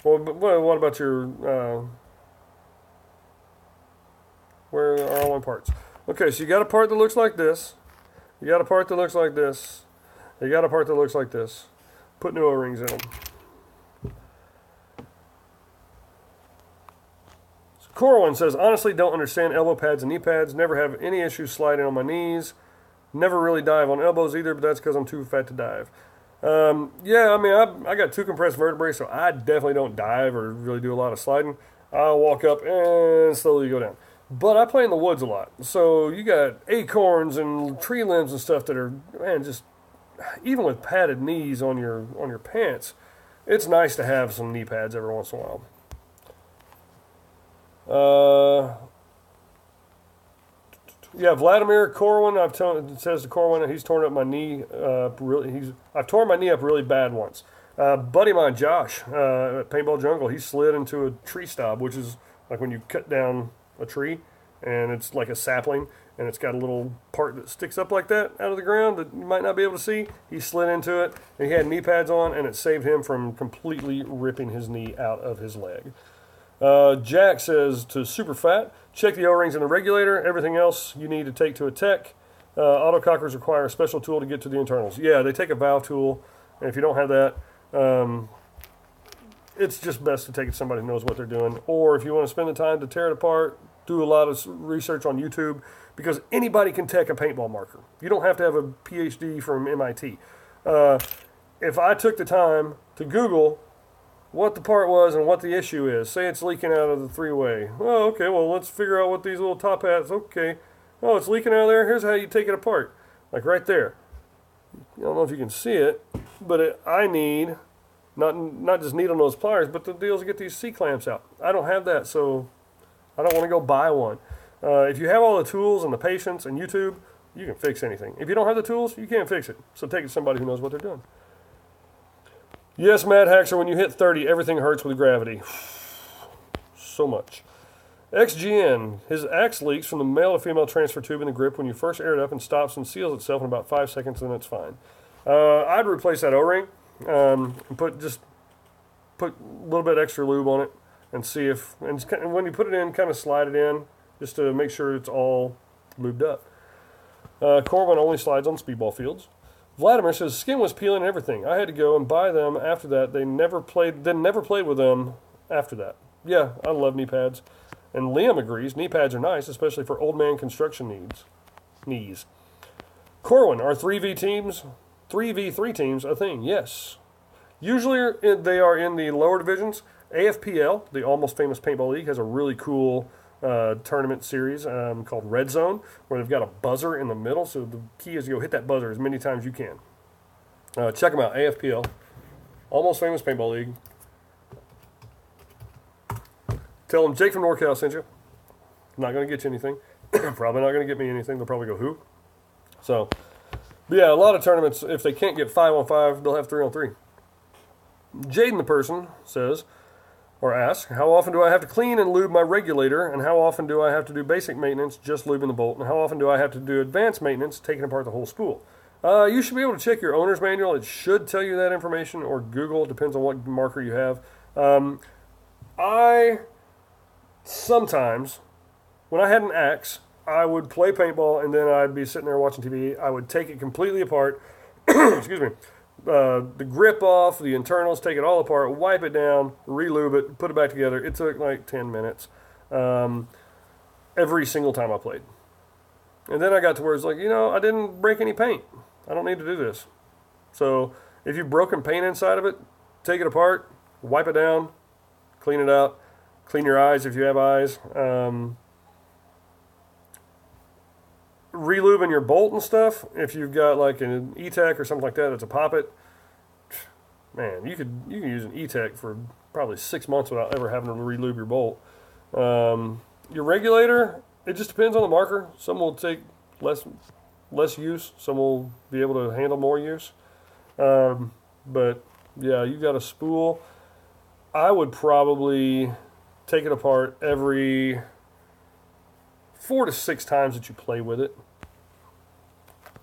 Well, but what about your... where are all my parts? Okay, so you got a part that looks like this. You got a part that looks like this. You got a part that looks like this. Put new O-rings in them. So Corwin says, honestly don't understand elbow pads and knee pads. Never have any issues sliding on my knees. Never really dive on elbows either, but that's because I'm too fat to dive. Yeah, I mean, I got 2 compressed vertebrae, so I definitely don't dive or really do a lot of sliding. I'll walk up and slowly go down. But I play in the woods a lot, so you got acorns and tree limbs and stuff that are, man, just even with padded knees on your pants, it's nice to have some knee pads every once in a while. Yeah, Vladimir Corwin. It says to Corwin, he's torn up my knee. I've torn my knee up really bad once. Buddy of mine, Josh, at Paintball Jungle, he slid into a tree stub, which is like when you cut down a tree, and it's like a sapling, and it's got a little part that sticks up like that out of the ground that you might not be able to see. He slid into it, and he had knee pads on, and it saved him from completely ripping his knee out of his leg. Jack says to Superfat, check the O-rings in the regulator. Everything else you need to take to a tech. Autocockers require a special tool to get to the internals. Yeah, they take a valve tool, and if you don't have that, it's just best to take it to somebody who knows what they're doing. Or if you want to spend the time to tear it apart, do a lot of research on YouTube, because anybody can tech a paintball marker. You don't have to have a PhD from MIT. If I took the time to Google what the part was and what the issue is, say it's leaking out of the 3-way. Oh, okay, well, let's figure out what these little top hats, okay. Oh, it's leaking out of there, here's how you take it apart. Like right there. I don't know if you can see it, but I need, not just needle nose pliers, but the deals to get these C-clamps out. I don't have that, so I don't want to go buy one. If you have all the tools and the patience and YouTube, you can fix anything. If you don't have the tools, you can't fix it. So take it to somebody who knows what they're doing. Yes, Matt Haxer, when you hit 30, everything hurts with gravity. So much. XGN, his axe leaks from the male to female transfer tube in the grip when you first air it up and stops and seals itself in about 5 seconds, and it's fine. I'd replace that O-ring and put a little bit extra lube on it and see if, and when you put it in, kind of slide it in just to make sure it's all lubed up. Corbin only slides on speedball fields. Vladimir says, skin was peeling and everything. I had to go and buy them after that. They never played with them after that. Yeah, I love knee pads. And Liam agrees, knee pads are nice, especially for old man construction knees. Corwin, are 3v3 teams a thing? Yes. Usually they are in the lower divisions. AFPL, the Almost Famous Paintball League, has a really cool tournament series called Red Zone, where they've got a buzzer in the middle, so the key is to go hit that buzzer as many times as you can. Check them out, AFPL, Almost Famous Paintball League. Tell them Jake from NorCal sent you. Not going to get you anything. Probably not going to get me anything. They'll probably go, who? So, but yeah, a lot of tournaments, if they can't get 5-on-5, they'll have 3-on-3. Jaden the person says, or asks, how often do I have to clean and lube my regulator, and how often do I have to do basic maintenance, just lubing the bolt, and how often do I have to do advanced maintenance, taking apart the whole spool? You should be able to check your owner's manual. It should tell you that information, or Google. It depends on what marker you have. I sometimes, when I had an axe, I would play paintball, and then I'd be sitting there watching TV. I would take it completely apart. Excuse me. The grip off, the internals, take it all apart, wipe it down, re-lube it, put it back together. It took like 10 minutes every single time I played. And then I got to where it's like, I didn't break any paint. I don't need to do this. So if you've broken paint inside of it, take it apart, wipe it down, clean it out, clean your eyes if you have eyes. relubing your bolt and stuff, if you've got like an E-Tech or something like that, it's a poppet, man, you can use an E-Tech for probably 6 months without ever having to relube your bolt. Your regulator, it just depends on the marker. Some will take less use. Some will be able to handle more use. But yeah, you got a spool. I would probably take it apart every 4 to 6 times that you play with it.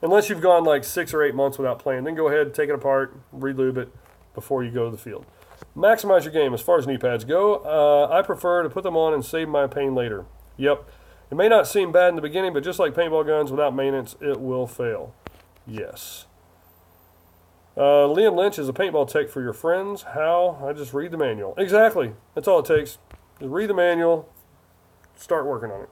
Unless you've gone like 6 or 8 months without playing, then go ahead, take it apart, relube it before you go to the field. Maximize your game as far as knee pads go. I prefer to put them on and save my pain later. Yep. It may not seem bad in the beginning, but just like paintball guns, without maintenance, it will fail. Yes. Liam Lynch is a paintball tech for your friends. How? I just read the manual. Exactly. That's all it takes. Just read the manual. Start working on it.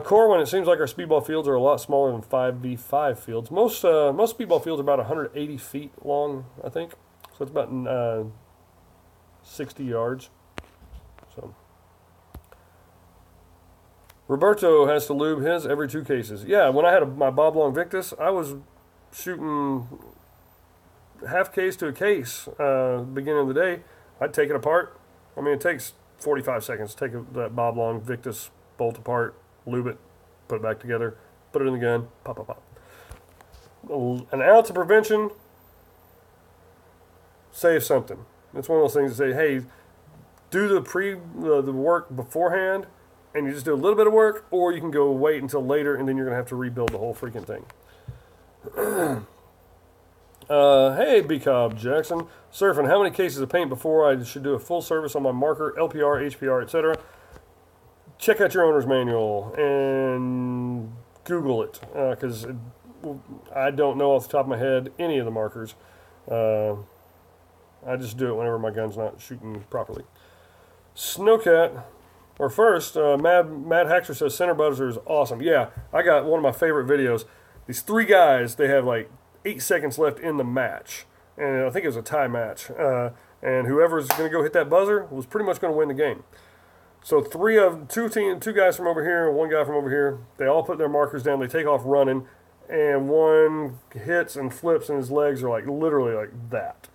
Corwin, it seems like our speedball fields are a lot smaller than 5v5 fields. Most speedball fields are about 180 feet long, I think. So it's about 60 yards. So Roberto has to lube his every 2 cases. Yeah, when I had my Bob Long Victus, I was shooting half case to a case beginning of the day. I'd take it apart. I mean, it takes 45 seconds to take that Bob Long Victus bolt apart, lube it, put it back together, put it in the gun, pop, pop, pop. An ounce of prevention saves something. It's one of those things that say, hey, do the work beforehand, and you just do a little bit of work, or you can go wait until later, and then you're going to have to rebuild the whole freaking thing. Hey, B-Cobb Jackson. Surfing, how many cases of paint before I should do a full service on my marker, LPR, HPR, etc.? Check out your owner's manual and Google it, because I don't know off the top of my head any of the markers. I just do it whenever my gun's not shooting properly. Snowcat, or first, Mad Haxter says center buzzer is awesome. Yeah, I got one of my favorite videos. These 3 guys, they have like 8 seconds left in the match, and I think it was a tie match. And whoever's going to go hit that buzzer was pretty much going to win the game. So two guys from over here and 1 guy from over here, they all put their markers down. They take off running, and one hits and flips, and his legs are like literally like that.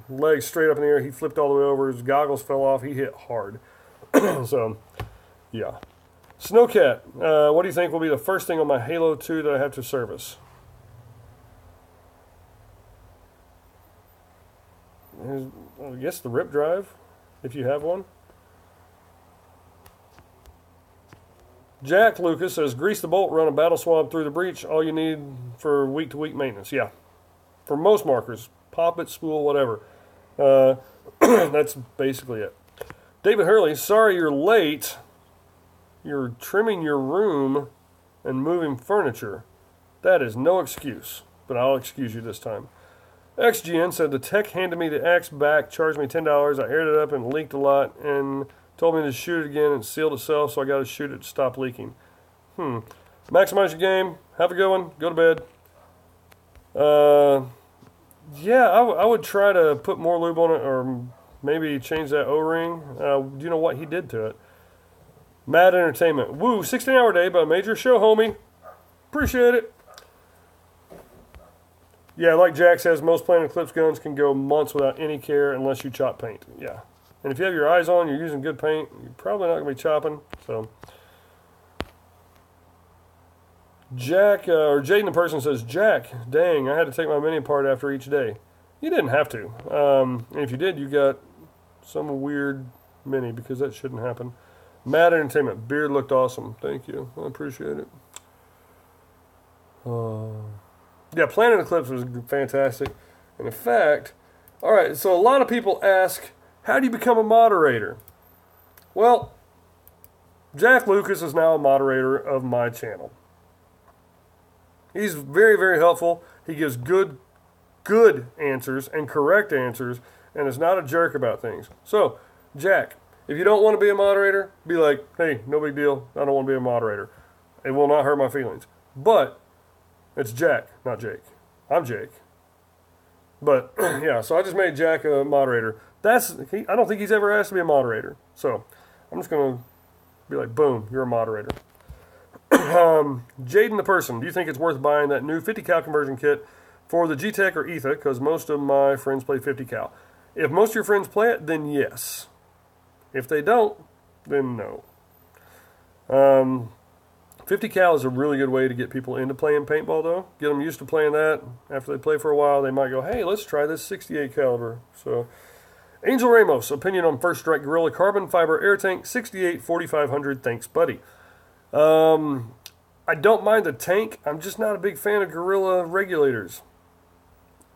Legs straight up in the air. He flipped all the way over. His goggles fell off. He hit hard. So, yeah. Snowcat, what do you think will be the first thing on my Halo 2 that I have to service? I guess the rip drive, if you have one. Jack Lucas says, grease the bolt, run a battle swab through the breech, all you need for week-to-week maintenance. Yeah, for most markers, poppet, spool, whatever. That's basically it. David Hurley, sorry you're late. You're trimming your room and moving furniture. That is no excuse, but I'll excuse you this time. XGN said, the tech handed me the X back, charged me $10. I aired it up and leaked a lot, and told me to shoot it again and sealed itself, so I got to shoot it to stop leaking. Maximize your game. Have a good one. Go to bed. Yeah, I would try to put more lube on it, or maybe change that O-ring. Do you know what he did to it? Mad Entertainment. Woo, 16-hour day, but a major show, homie. Appreciate it. Yeah, like Jack says, most Planet Eclipse guns can go months without any care unless you chop paint. Yeah. And if you have your eyes on, you're using good paint, you're probably not going to be chopping. So, Jack, or Jaden the person says, Jack, dang, I had to take my mini apart after each day. You didn't have to. And if you did, you got some weird mini, because that shouldn't happen. Mad Entertainment, beard looked awesome. Thank you. I appreciate it. Yeah, Planet Eclipse was fantastic. And in fact, all right, so a lot of people ask, how do you become a moderator? Well, Jack Lucas is now a moderator of my channel. He's very, very helpful. He gives good answers and correct answers, and is not a jerk about things. So, Jack, if you don't want to be a moderator, be like, hey, no big deal. I don't want to be a moderator. It will not hurt my feelings. But it's Jack, not Jake. I'm Jake. But, yeah, so I just made Jack a moderator. I don't think he's ever asked to be a moderator. So I'm just going to be like, boom, you're a moderator. Jaden the person, do you think it's worth buying that new 50 cal conversion kit for the G-Tech or ETHA? Because most of my friends play 50 cal. If most of your friends play it, then yes. If they don't, then no. 50 cal is a really good way to get people into playing paintball, though. Get them used to playing that. After they play for a while, they might go, hey, let's try this 68 caliber. So, Angel Ramos, opinion on First Strike Gorilla Carbon Fiber Air Tank 68 4500. Thanks, buddy. I don't mind the tank. I'm just not a big fan of Gorilla regulators.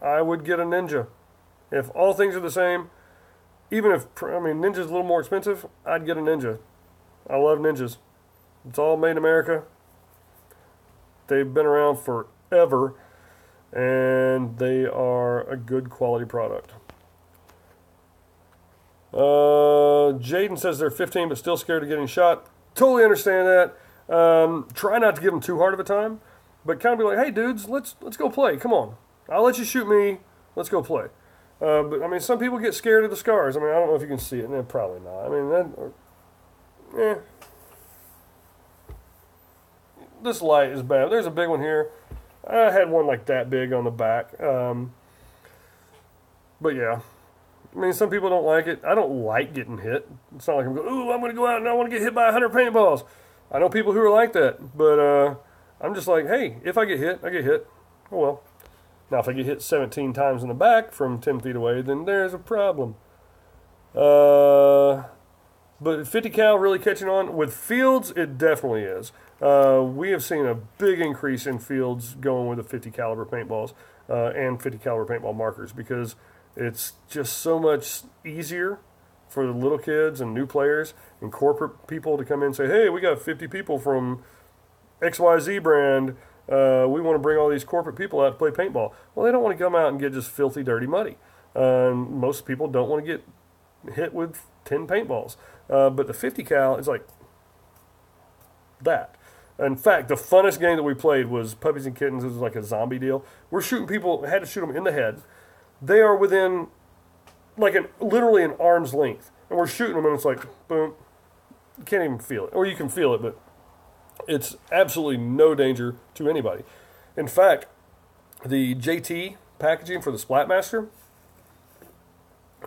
I would get a Ninja. If all things are the same, even if, Ninja's a little more expensive, I'd get a Ninja. I love Ninjas. It's all made in America. They've been around forever, and they are a good quality product. Jaden says they're 15 but still scared of getting shot. Totally understand that. Try not to give them too hard of a time, but kind of be like, hey dudes, let's go play. Come on. I'll let you shoot me. Let's go play. But some people get scared of the scars. I don't know if you can see it. Probably not. This light is bad. There's a big one here. I had one like that big on the back. But yeah. Some people don't like it. I don't like getting hit. It's not like I'm going, ooh, I'm going to go out and I want to get hit by 100 paintballs. I know people who are like that. But I'm just like, hey, if I get hit, I get hit. Oh well. Now if I get hit 17 times in the back from 10 feet away, then there's a problem. But 50 cal really catching on. With fields, it definitely is. We have seen a big increase in fields going with the 50 caliber paintballs and 50 caliber paintball markers because it's just so much easier for the little kids and new players and corporate people to come in and say, hey, we got 50 people from XYZ brand. We want to bring all these corporate people out to play paintball. Well, they don't want to come out and get just filthy, dirty, muddy. Most people don't want to get hit with 10 paintballs. But the 50 cal is like that. In fact, the funnest game that we played was Puppies and Kittens. It was like a zombie deal. We're shooting people, had to shoot them in the head. They are within literally an arm's length. And we're shooting them and it's like, boom. You can't even feel it. Or you can feel it, but it's absolutely no danger to anybody. In fact, the JT packaging for the Splatmaster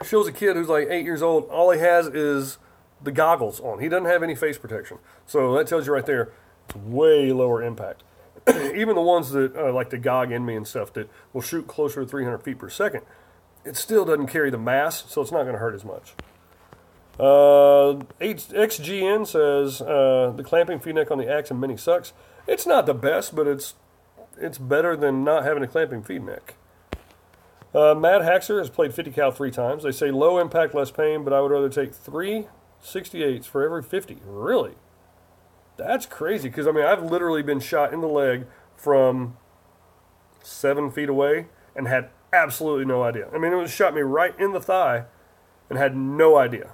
shows a kid who's like 8 years old. All he has is the goggles on. He doesn't have any face protection. So that tells you right there, it's way lower impact. Even the ones that like the GOG Enemy and stuff that will shoot closer to 300 feet per second, it still doesn't carry the mass, so it's not going to hurt as much. XGN says the clamping feed neck on the Axe and Mini sucks. It's not the best, but it's better than not having a clamping feed neck. Mad Haxer has played 50 cal 3 times. They say low impact, less pain, but I would rather take 3 68s for every 50. Really? That's crazy, because I've literally been shot in the leg from 7 feet away and had absolutely no idea. It was shot me right in the thigh and had no idea.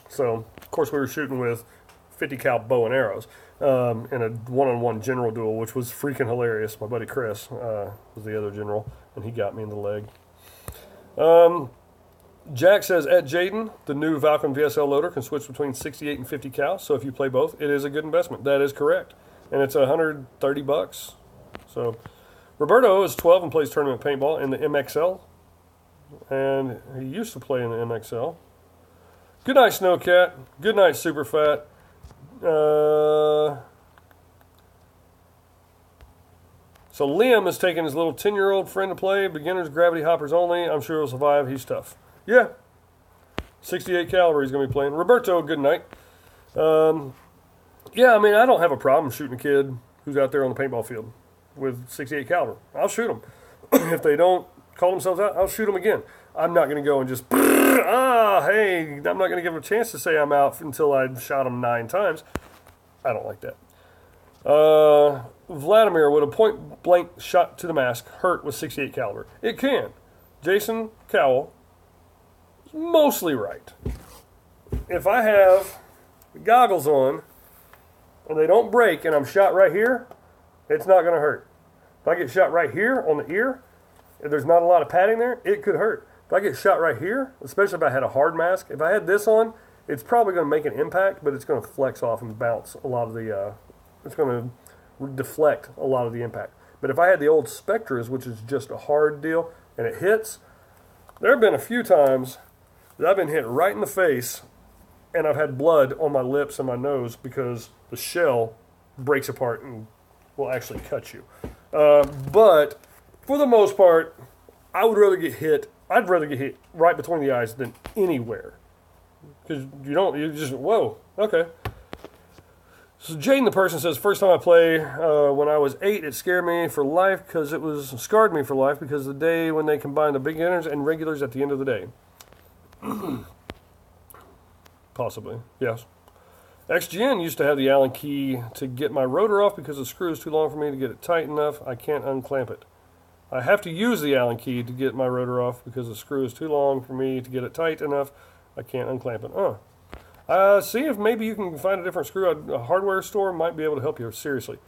So, of course, we were shooting with 50 cal bow and arrows in a one-on-one general duel, which was freaking hilarious. My buddy Chris was the other general, and he got me in the leg. Jack says, at Jaden, the new Valcon VSL loader can switch between 68 and 50 cal, so if you play both, it is a good investment. That is correct. And it's $130. So, Roberto is 12 and plays tournament paintball in the MXL, and he used to play in the MXL. Good night, Snowcat. Good night, Superfat. So Liam is taking his little 10-year-old friend to play. Beginners, gravity hoppers only. I'm sure he'll survive. He's tough. Yeah. 68 caliber he's going to be playing. Roberto, good night. Yeah, I don't have a problem shooting a kid who's out there on the paintball field with 68 caliber. I'll shoot them. If they don't call themselves out, I'll shoot them again. I'm not going to go and just, hey, I'm not going to give them a chance to say I'm out until I've shot them 9 times. I don't like that. Vladimir, would a point-blank shot to the mask hurt with 68 caliber? It can. Jason Cowell is mostly right. If I have goggles on and they don't break and I'm shot right here, it's not going to hurt. If I get shot right here on the ear, if there's not a lot of padding there, it could hurt. If I get shot right here, especially if I had a hard mask, if I had this on, it's probably going to make an impact, but it's going to flex off and bounce a lot of the deflect a lot of the impact. But if I had the old Spectras, which is just a hard deal, and it hits, there have been a few times that I've been hit right in the face, and I've had blood on my lips and my nose because the shell breaks apart and will actually cut you. But for the most part, I would rather get hit. I'd rather get hit right between the eyes than anywhere. Because you just, whoa, okay. So Jaden the person says, first time I play, when I was 8, it scared me for life because scarred me for life because the day when they combined the beginners and regulars at the end of the day. Possibly, yes. XGN used to have the Allen key to get my rotor off because the screw is too long for me to get it tight enough. I can't unclamp it. I have to use the Allen key to get my rotor off because the screw is too long for me to get it tight enough. I can't unclamp it. See if maybe you can find a different screw. A hardware store might be able to help you, seriously.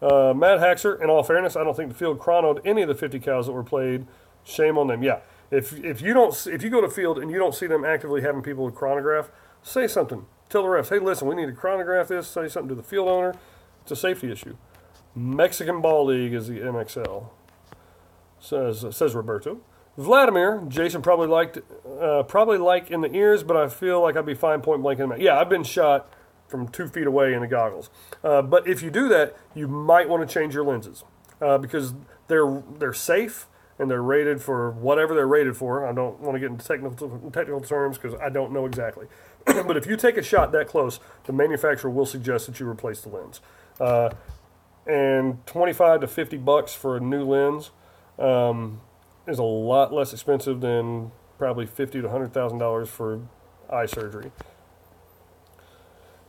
Matt Haxer, in all fairness, I don't think the field chronoed any of the 50 cows that were played. Shame on them. Yeah, if you go to field and you don't see them actively having people with chronograph, say something. Tell the refs, hey, listen, we need to chronograph this. Say something to the field owner. It's a safety issue. Mexican Ball League is the MXL, says Roberto. Vladimir, Jason probably like in the ears, but I feel like I'd be fine point blank in the mouth. Yeah, I've been shot from 2 feet away in the goggles. But if you do that, you might want to change your lenses because they're safe and they're rated for whatever they're rated for. I don't want to get into technical terms because I don't know exactly. But if you take a shot that close, the manufacturer will suggest that you replace the lens. And $25 to $50 for a new lens is a lot less expensive than probably $50,000 to $100,000 for eye surgery.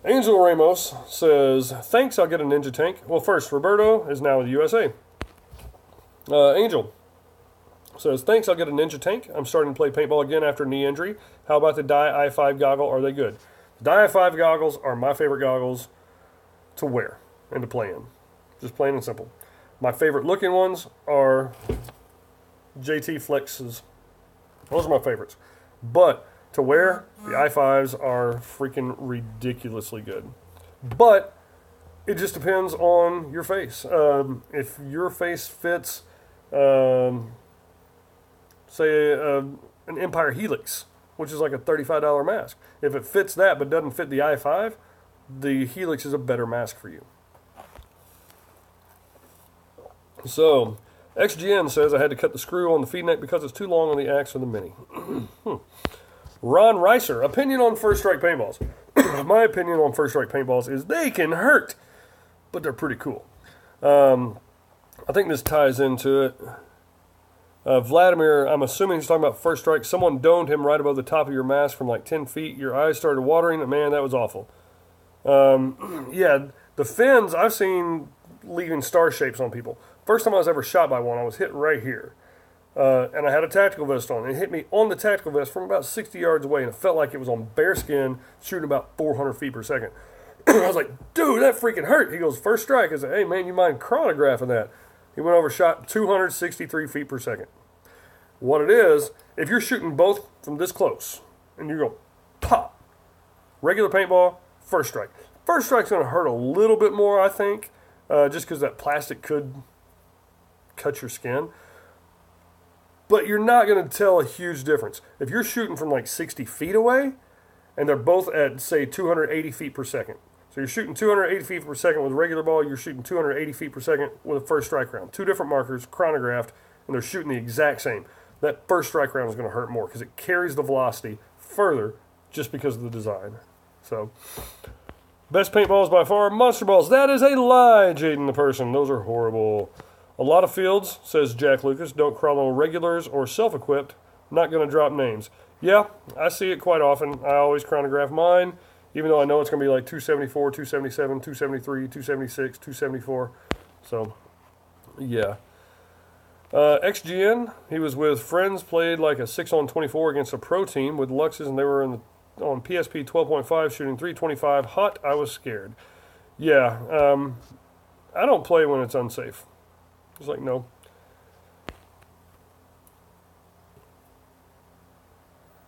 Angel Ramos says, thanks, I'll get a Ninja tank. Well, first, Roberto is now with the USA. Angel says, thanks, I'll get a Ninja tank. I'm starting to play paintball again after knee injury. How about the Dye i5 goggle? Are they good? The Dye i5 goggles are my favorite goggles to wear and to play in. Just plain and simple. My favorite looking ones are JT Flexes. Those are my favorites. But to wear, the i5s are freaking ridiculously good. But it just depends on your face. If your face fits, say, an Empire Helix, which is like a $35 mask. If it fits that but doesn't fit the i5, the Helix is a better mask for you. So, XGN says I had to cut the screw on the feed neck because it's too long on the axe or the mini. Ron Reiser, opinion on First Strike paintballs. My opinion on First Strike paintballs is they can hurt, but they're pretty cool. I think this ties into it. Vladimir, I'm assuming he's talking about First Strike. Someone domed him right above the top of your mask from like 10 feet. Your eyes started watering. Man, that was awful. Yeah, the fins I've seen leaving star shapes on people. First time I was ever shot by one, I was hit right here. And I had a tactical vest on. It hit me on the tactical vest from about 60 yards away, and it felt like it was on bare skin, shooting about 400 feet per second. I was like, dude, that freaking hurt. He goes, First Strike. I said, hey, man, you mind chronographing that? He went over, shot 263 feet per second. What it is, if you're shooting both from this close, and you go, pop, regular paintball, First Strike. First Strike's going to hurt a little bit more, I think, just because that plastic could cut your skin. But you're not going to tell a huge difference. If you're shooting from like 60 feet away, and they're both at, say, 280 feet per second. So you're shooting 280 feet per second with a regular ball, you're shooting 280 feet per second with a First Strike round. Two different markers, chronographed, and they're shooting the exact same. That First Strike round is going to hurt more because it carries the velocity further just because of the design. So, best paintballs by far, Monster Balls. That is a lie, Jaden the person. Those are horrible. A lot of fields, says Jack Lucas, don't chrono regulars or self-equipped. Not going to drop names. Yeah, I see it quite often. I always chronograph mine, even though I know it's going to be like 274, 277, 273, 276, 274. So, yeah. XGN, he was with friends, played like a 6-on-24 against a pro team with Luxes, and they were on PSP 12.5 shooting 325. Hot, I was scared. Yeah, I don't play when it's unsafe. It's like, no.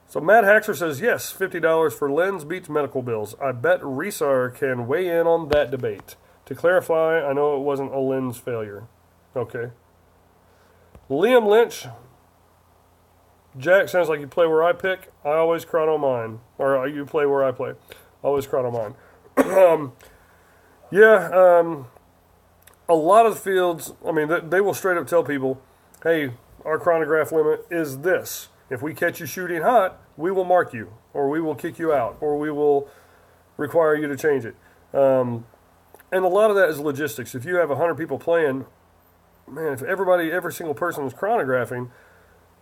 So Matt Haxer says, yes, $50 for lens beats medical bills. I bet Resar can weigh in on that debate. To clarify, I know it wasn't a lens failure. Okay. Liam Lynch. Jack, sounds like you play where I pick. I always chrono mine. Or you play where I play. Always chrono mine. A lot of the fields, I mean, they will straight up tell people, hey, our chronograph limit is this. If we catch you shooting hot, we will mark you, or we will kick you out, or we will require you to change it. And a lot of that is logistics. If you have 100 people playing, man, if every single person is chronographing,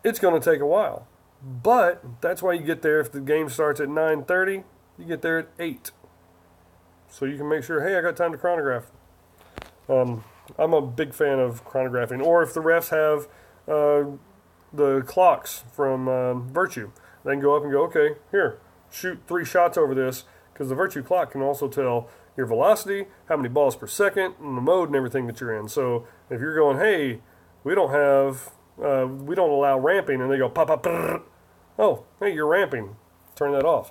it's going to take a while. But that's why you get there. If the game starts at 9:30, you get there at 8. So you can make sure, hey, I got time to chronograph. I'm a big fan of chronographing. Or if the refs have the clocks from Virtue, they can go up and go, okay, here, shoot 3 shots over this, because the Virtue clock can also tell your velocity, how many balls per second, and the mode and everything that you're in. So if you're going, hey, we don't allow ramping, and they go, pop, pop, brrr. Oh, hey, you're ramping. Turn that off.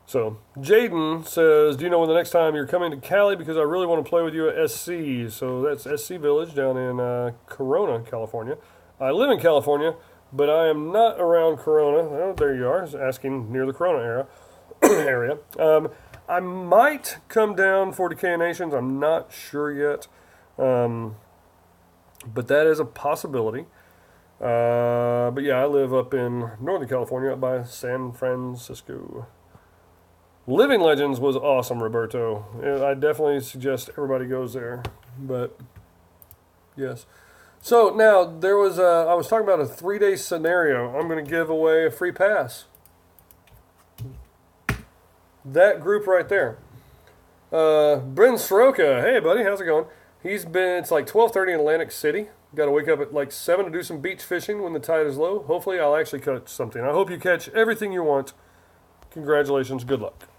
So, Jaden says, do you know when the next time you're coming to Cali? Because I really want to play with you at SC. So that's SC Village down in Corona, California. I live in California, but I am not around Corona. Oh, there you are, asking near the Corona area. I might come down for Decay Nations. I'm not sure yet. But that is a possibility. But yeah, I live up in Northern California, up by San Francisco. Living Legends was awesome, Roberto. I definitely suggest everybody goes there. But, yes. So, now, I was talking about a 3-day scenario. I'm going to give away a free pass. That group right there. Bryn Soroka. Hey, buddy, how's it going? It's like 12:30 in Atlantic City. Got to wake up at like 7 to do some beach fishing when the tide is low. Hopefully, I'll actually catch something. I hope you catch everything you want. Congratulations. Good luck.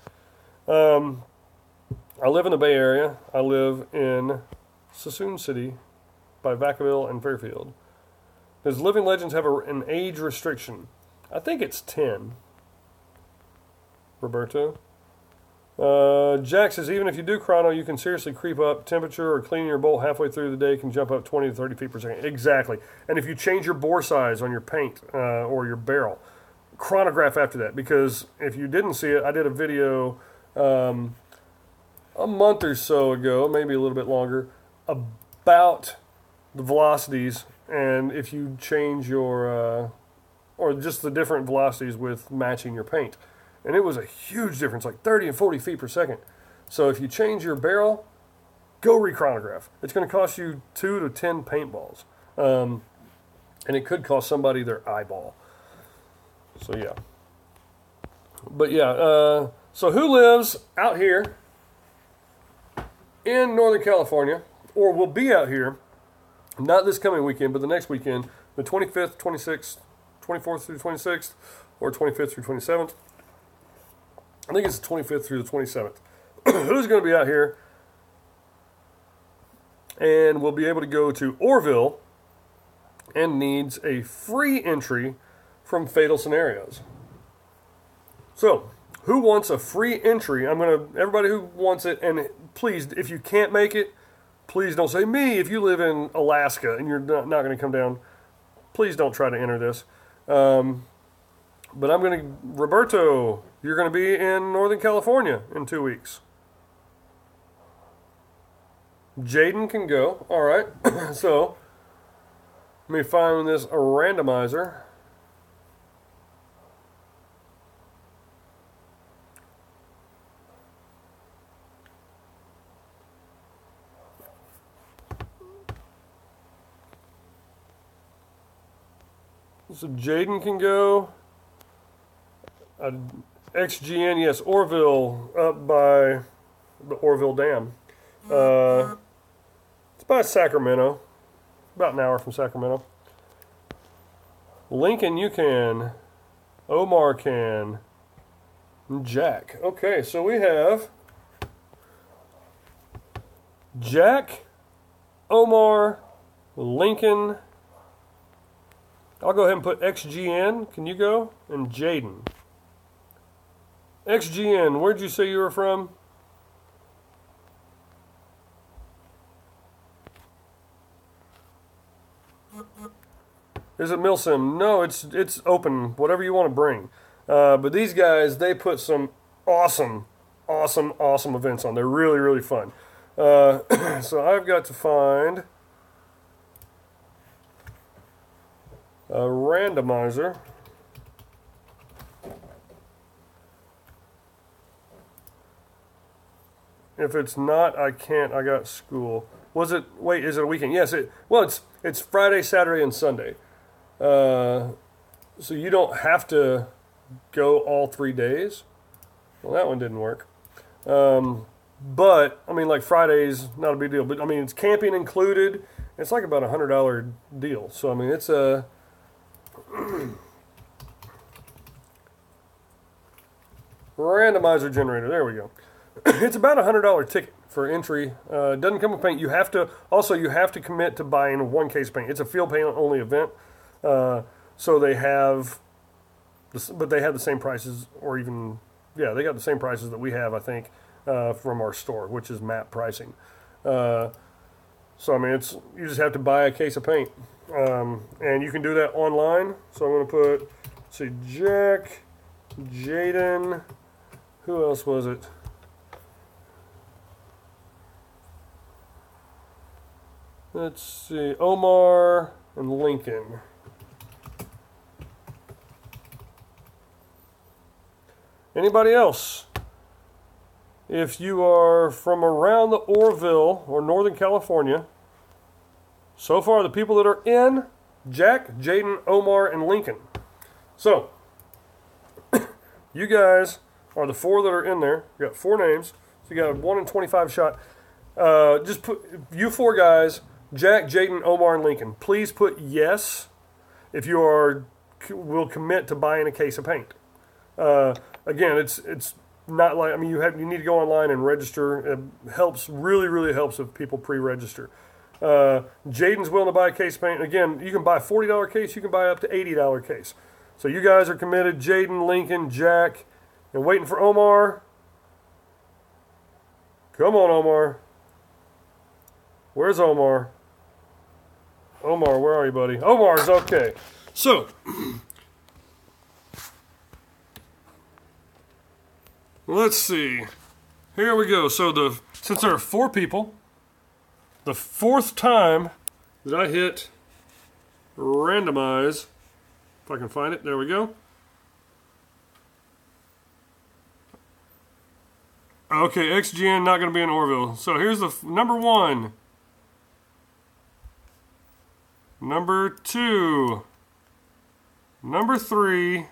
I live in the Bay Area. I live in Suisun City by Vacaville and Fairfield. Does Living Legends have an age restriction? I think it's 10. Roberto. Jack says, even if you do chrono, you can seriously creep up temperature, or cleaning your bolt halfway through the day can jump up 20 to 30 feet per second. Exactly. And if you change your bore size on your paint or your barrel, chronograph after that. Because if you didn't see it, I did a video a month or so ago, maybe a little bit longer, about the velocities, and if you change your, or just the different velocities with matching your paint. And it was a huge difference, like 30 and 40 feet per second. So if you change your barrel, go re-chronograph. It's going to cost you 2 to 10 paintballs. And it could cost somebody their eyeball. So yeah. But yeah, so who lives out here in Northern California, or will be out here, not this coming weekend, but the next weekend, the 25th, 26th, 24th through 26th, or 25th through 27th. I think it's the 25th through the 27th. Who's going to be out here and will be able to go to Orville and needs a free entry from Fatal Scenarios? So, who wants a free entry? Everybody who wants it, and please, if you can't make it, please don't say me. If you live in Alaska and you're not going to come down, please don't try to enter this. But Roberto, you're going to be in Northern California in 2 weeks. Jaden can go. All right. So, let me find this randomizer. So Jaden can go. XGN, yes, Orville, up by the Orville Dam. It's by Sacramento, about an hour from Sacramento. Lincoln, you can. Omar can. Jack. Okay, so we have Jack, Omar, Lincoln. I'll go ahead and put XGN. Can you go? And Jaden. XGN, where'd you say you were from? Is it Milsim? No, it's open. Whatever you want to bring. But these guys, they put some awesome events on. They're really, really fun. So I've got to find a randomizer. If it's not, I can't. I got school. Was it? Wait, is it a weekend? Yes. It's Friday, Saturday, and Sunday. So you don't have to go all 3 days. Well, that one didn't work. But I mean, like Friday's not a big deal. But I mean, it's camping included. It's like about $100 deal. So I mean, it's a randomizer generator. There we go. It's about $100 ticket for entry. It doesn't come with paint. You have to commit to buying 1 case of paint. It's a field paint only event. So they have, but they have the same prices, or even, yeah, they got the same prices that we have, I think, from our store, which is MAP pricing. So I mean, you just have to buy a case of paint, and you can do that online. So I'm going to put, let's see, Jack, Jaden, who else was it? Let's see, Omar and Lincoln. Anybody else? If you are from around the Orville or Northern California, so far the people that are in, Jack, Jaden, Omar, and Lincoln. So, you guys are the 4 that are in there. You got 4 names. So you got a 1 in 25 shot. Just put, you 4 guys, Jack, Jaden, Omar, and Lincoln. Please put yes if you will commit to buying a case of paint. Again, it's not like, I mean, you need to go online and register. It helps, really helps if people pre-register. Jaden's willing to buy a case of paint. Again, you can buy a $40 case. You can buy up to $80 case. So you guys are committed. Jaden, Lincoln, Jack, and waiting for Omar. Come on, Omar. Where's Omar? Omar, where are you, buddy? Omar's okay. So, let's see. Here we go. So since there are 4 people, the 4th time that I hit randomize, if I can find it, there we go. Okay, XGN not going to be in Orville. So here's the number 1. Number 2. Number 3.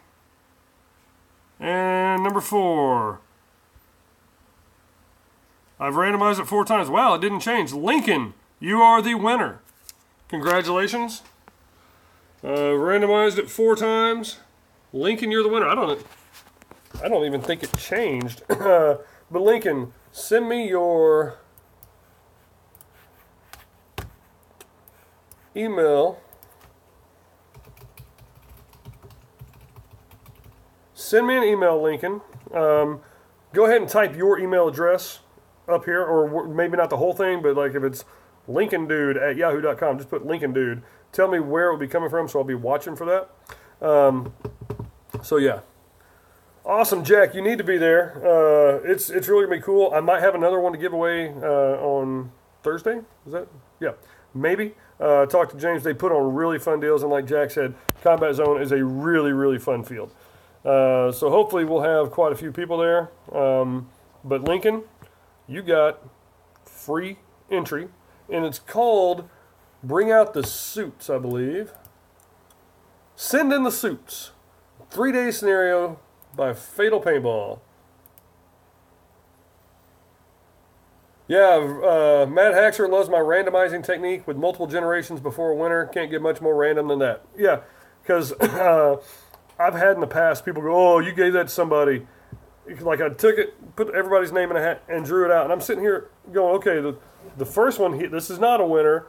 And number 4. I've randomized it 4 times. Wow, it didn't change. Lincoln, you are the winner. Congratulations. Randomized it 4 times. Lincoln, you're the winner. I don't even think it changed. But Lincoln, send me your email. Send me an email, Lincoln. Go ahead and type your email address up here, or maybe not the whole thing, but like if it's lincolndude@yahoo.com, just put Lincoln Dude. Tell me where it will be coming from, so I'll be watching for that. So yeah. Awesome, Jack. You need to be there. It's really going to be cool. I might have another one to give away on Thursday. Is that? Yeah, maybe. Talk to James. They put on really fun deals, and like Jack said, Combat Zone is a really fun field. So hopefully we'll have quite a few people there. But Lincoln, you got free entry, and it's called Bring Out the Suits, I believe. Send in the Suits. 3-day scenario by Fatal Paintball. Yeah, Matt Haxer loves my randomizing technique with multiple generations before a winner. Can't get much more random than that. Yeah, because I've had in the past people go, oh, you gave that to somebody. Like I took it, put everybody's name in a hat, and drew it out. And I'm sitting here going, okay, the first one, this is not a winner.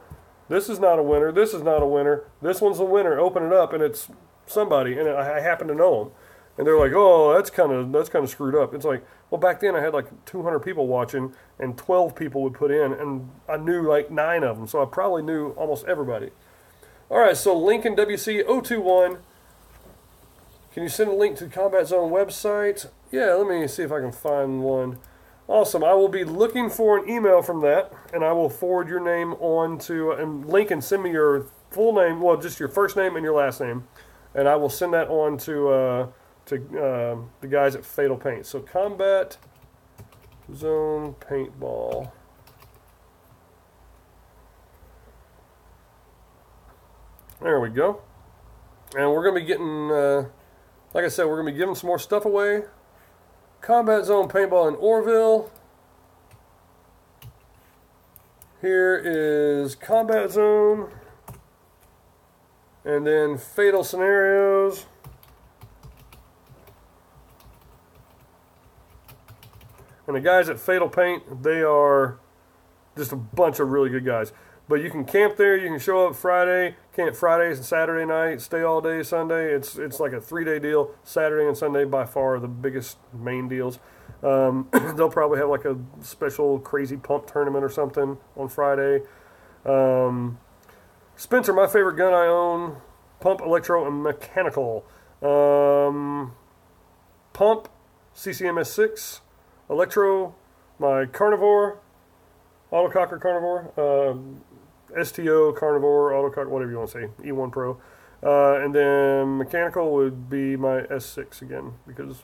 This is not a winner. This is not a winner. This one's a winner. Open it up, and it's somebody, and I happen to know them. and they're like, oh, that's kind of screwed up. It's like, well, back then I had like 200 people watching, and 12 people would put in, and I knew like 9 of them, so I probably knew almost everybody. All right, so Lincoln WC021. Can you send a link to the Combat Zone website? Yeah, let me see if I can find one. Awesome. I will be looking for an email from that, and I will forward your name on to, and Lincoln, send me your full name, well, just your first name and your last name, and I will send that on to the guys at Fatal Paint. So Combat Zone Paintball. There we go. And we're going to be getting, like I said, we're going to be giving some more stuff away. Combat Zone Paintball in Orville. Here is Combat Zone. And then Fatal Scenarios. And the guys at Fatal Paint, they are just a bunch of really good guys. But you can camp there, you can show up Friday, camp Fridays and Saturday night, stay all day Sunday. It's like a 3-day deal. Saturday and Sunday by far are the biggest main deals. They'll probably have like a special crazy pump tournament or something on Friday. Spencer, my favorite gun I own, pump, electro, and mechanical. Pump, CCMS6, electro, my carnivore, autococker carnivore, STO carnivore, autococker, whatever you want to say, E1 Pro. And then mechanical would be my S6 again, because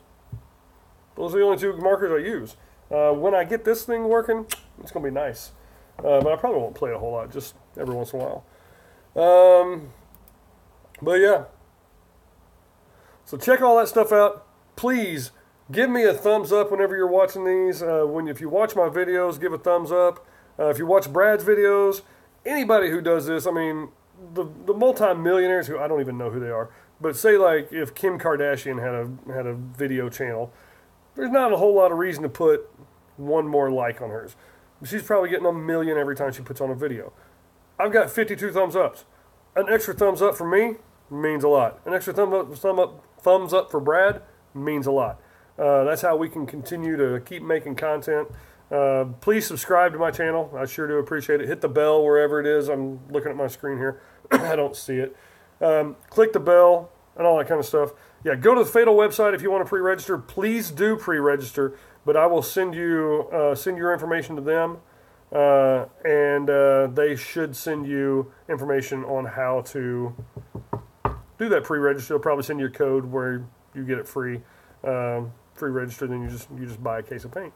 those are the only 2 markers I use. When I get this thing working, it's going to be nice. But I probably won't play it a whole lot, just every once in a while. But yeah. So check all that stuff out. Please give me a thumbs up whenever you're watching these. If you watch my videos, give a thumbs up. If you watch Brad's videos, anybody who does this, I mean, the multi-millionaires who I don't even know who they are, but say like if Kim Kardashian had a video channel, there's not a whole lot of reason to put one more like on hers. She's probably getting 1 million every time she puts on a video. I've got 52 thumbs ups. An extra thumbs up for me means a lot. An extra thumbs up for Brad means a lot. That's how we can continue to keep making content. Please subscribe to my channel. I sure do appreciate it. Hit the bell wherever it is. I'm looking at my screen here. I don't see it. Click the bell and all that kind of stuff. Yeah, go to the Fatal website if you want to pre-register. Please do pre-register, but I will send your information to them, and they should send you information on how to do that pre-register. They'll probably send you a code where you get it free, pre-register. Then you just buy a case of paint.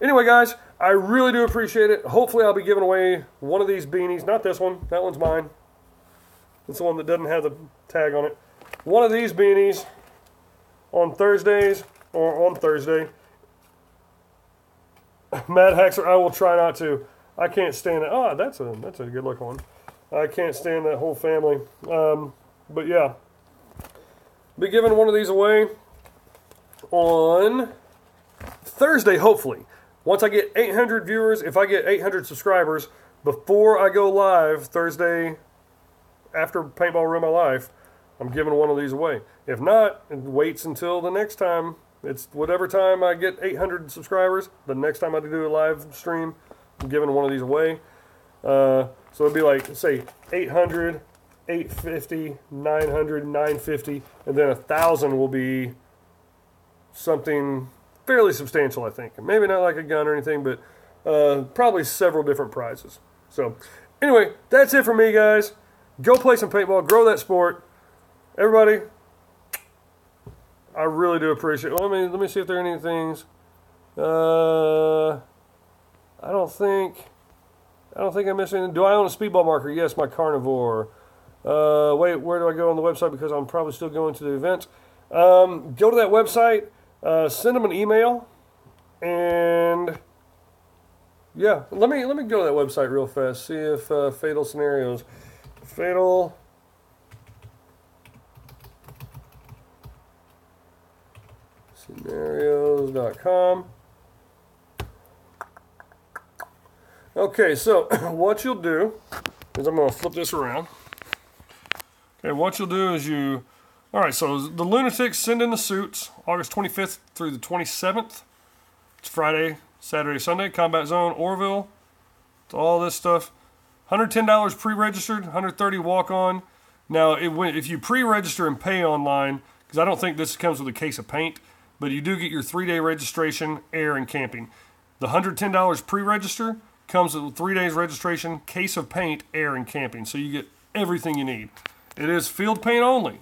Anyway, guys, I really do appreciate it. Hopefully, I'll be giving away one of these beanies. Not this one. That one's mine. It's the one that doesn't have the tag on it. One of these beanies on Thursdays, or on Thursday. Mad Haxer, I will try not to. I can't stand it. Oh, that's a good looking one. I can't stand that whole family. But yeah, be giving one of these away on Thursday, hopefully. Once I get 800 viewers, if I get 800 subscribers, before I go live Thursday after Paintball Ruined My Life, I'm giving one of these away. If not, it waits until the next time. It's whatever time I get 800 subscribers, the next time I do a live stream, I'm giving one of these away. So it'd be like, say, 800, 850, 900, 950, and then 1,000 will be something fairly substantial, I think. Maybe not like a gun or anything, but probably several different prizes. So anyway, that's it for me, guys. Go play some paintball, grow that sport. Everybody, I really do appreciate it. Let me see if there are any things. I don't think I missed anything. Do I own a speedball marker? Yes, my carnivore. Wait, where do I go on the website? Because I'm probably still going to the event. Go to that website. Send them an email, and yeah, let me go to that website real fast. See if Fatal Scenarios, Fatal Scenarios.com. Okay, so what you'll do is I'm going to flip this around. Okay, what you'll do is you All right, so the Lunatics send in the suits August 25th through the 27th. It's Friday, Saturday, Sunday. Combat Zone, Orville. It's all this stuff. $110 pre-registered, $130 walk-on. Now, if you pre-register and pay online, because I don't think this comes with a case of paint, but you do get your 3-day registration, air, and camping. The $110 pre-register comes with 3 days registration, case of paint, air, and camping. So you get everything you need. It is field paint only.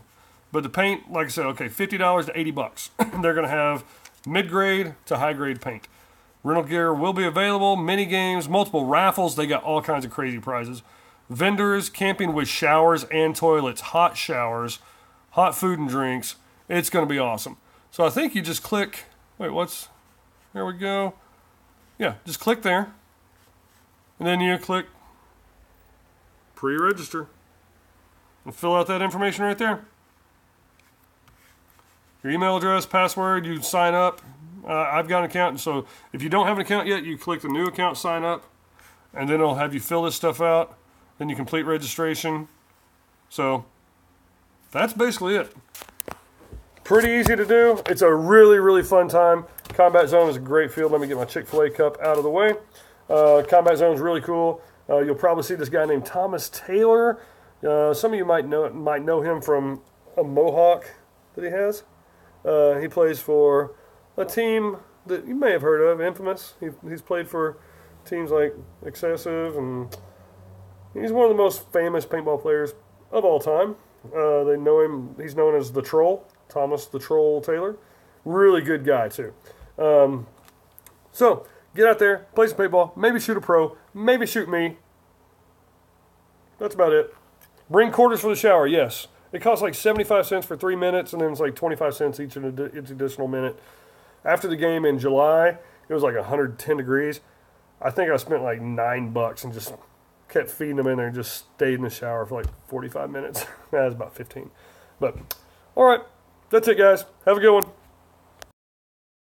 But the paint, like I said, okay, $50 to $80. They're going to have mid-grade to high-grade paint. Rental gear will be available, mini games, multiple raffles. They got all kinds of crazy prizes. Vendors, camping with showers and toilets, hot showers, hot food and drinks. It's going to be awesome. So I think you just click, there we go. Yeah, just click there. And then you click pre-register. And fill out that information right there. Your email address, password, you sign up. I've got an account, and so if you don't have an account yet, you click the new account, sign up, and then it'll have you fill this stuff out. Then you complete registration. So that's basically it. Pretty easy to do. It's a really, really fun time. Combat Zone is a great field. Let me get my Chick-fil-A cup out of the way. Combat Zone is really cool. You'll probably see this guy named Thomas Taylor. Some of you might know him from a mohawk that he has. He plays for a team that you may have heard of, Infamous. He's played for teams like Excessive, and he's one of the most famous paintball players of all time. They know him. He's known as the Troll, Thomas the Troll Taylor. Really good guy, too. So, get out there, play some paintball, maybe shoot a pro, maybe shoot me. That's about it. Bring quarters for the shower, yes. It costs like 75 cents for 3 minutes, and then it's like 25 cents each additional minute. After the game in July, it was like 110 degrees. I think I spent like $9 and just kept feeding them in there and just stayed in the shower for like 45 minutes. That was about 15. But, all right, that's it, guys. Have a good one.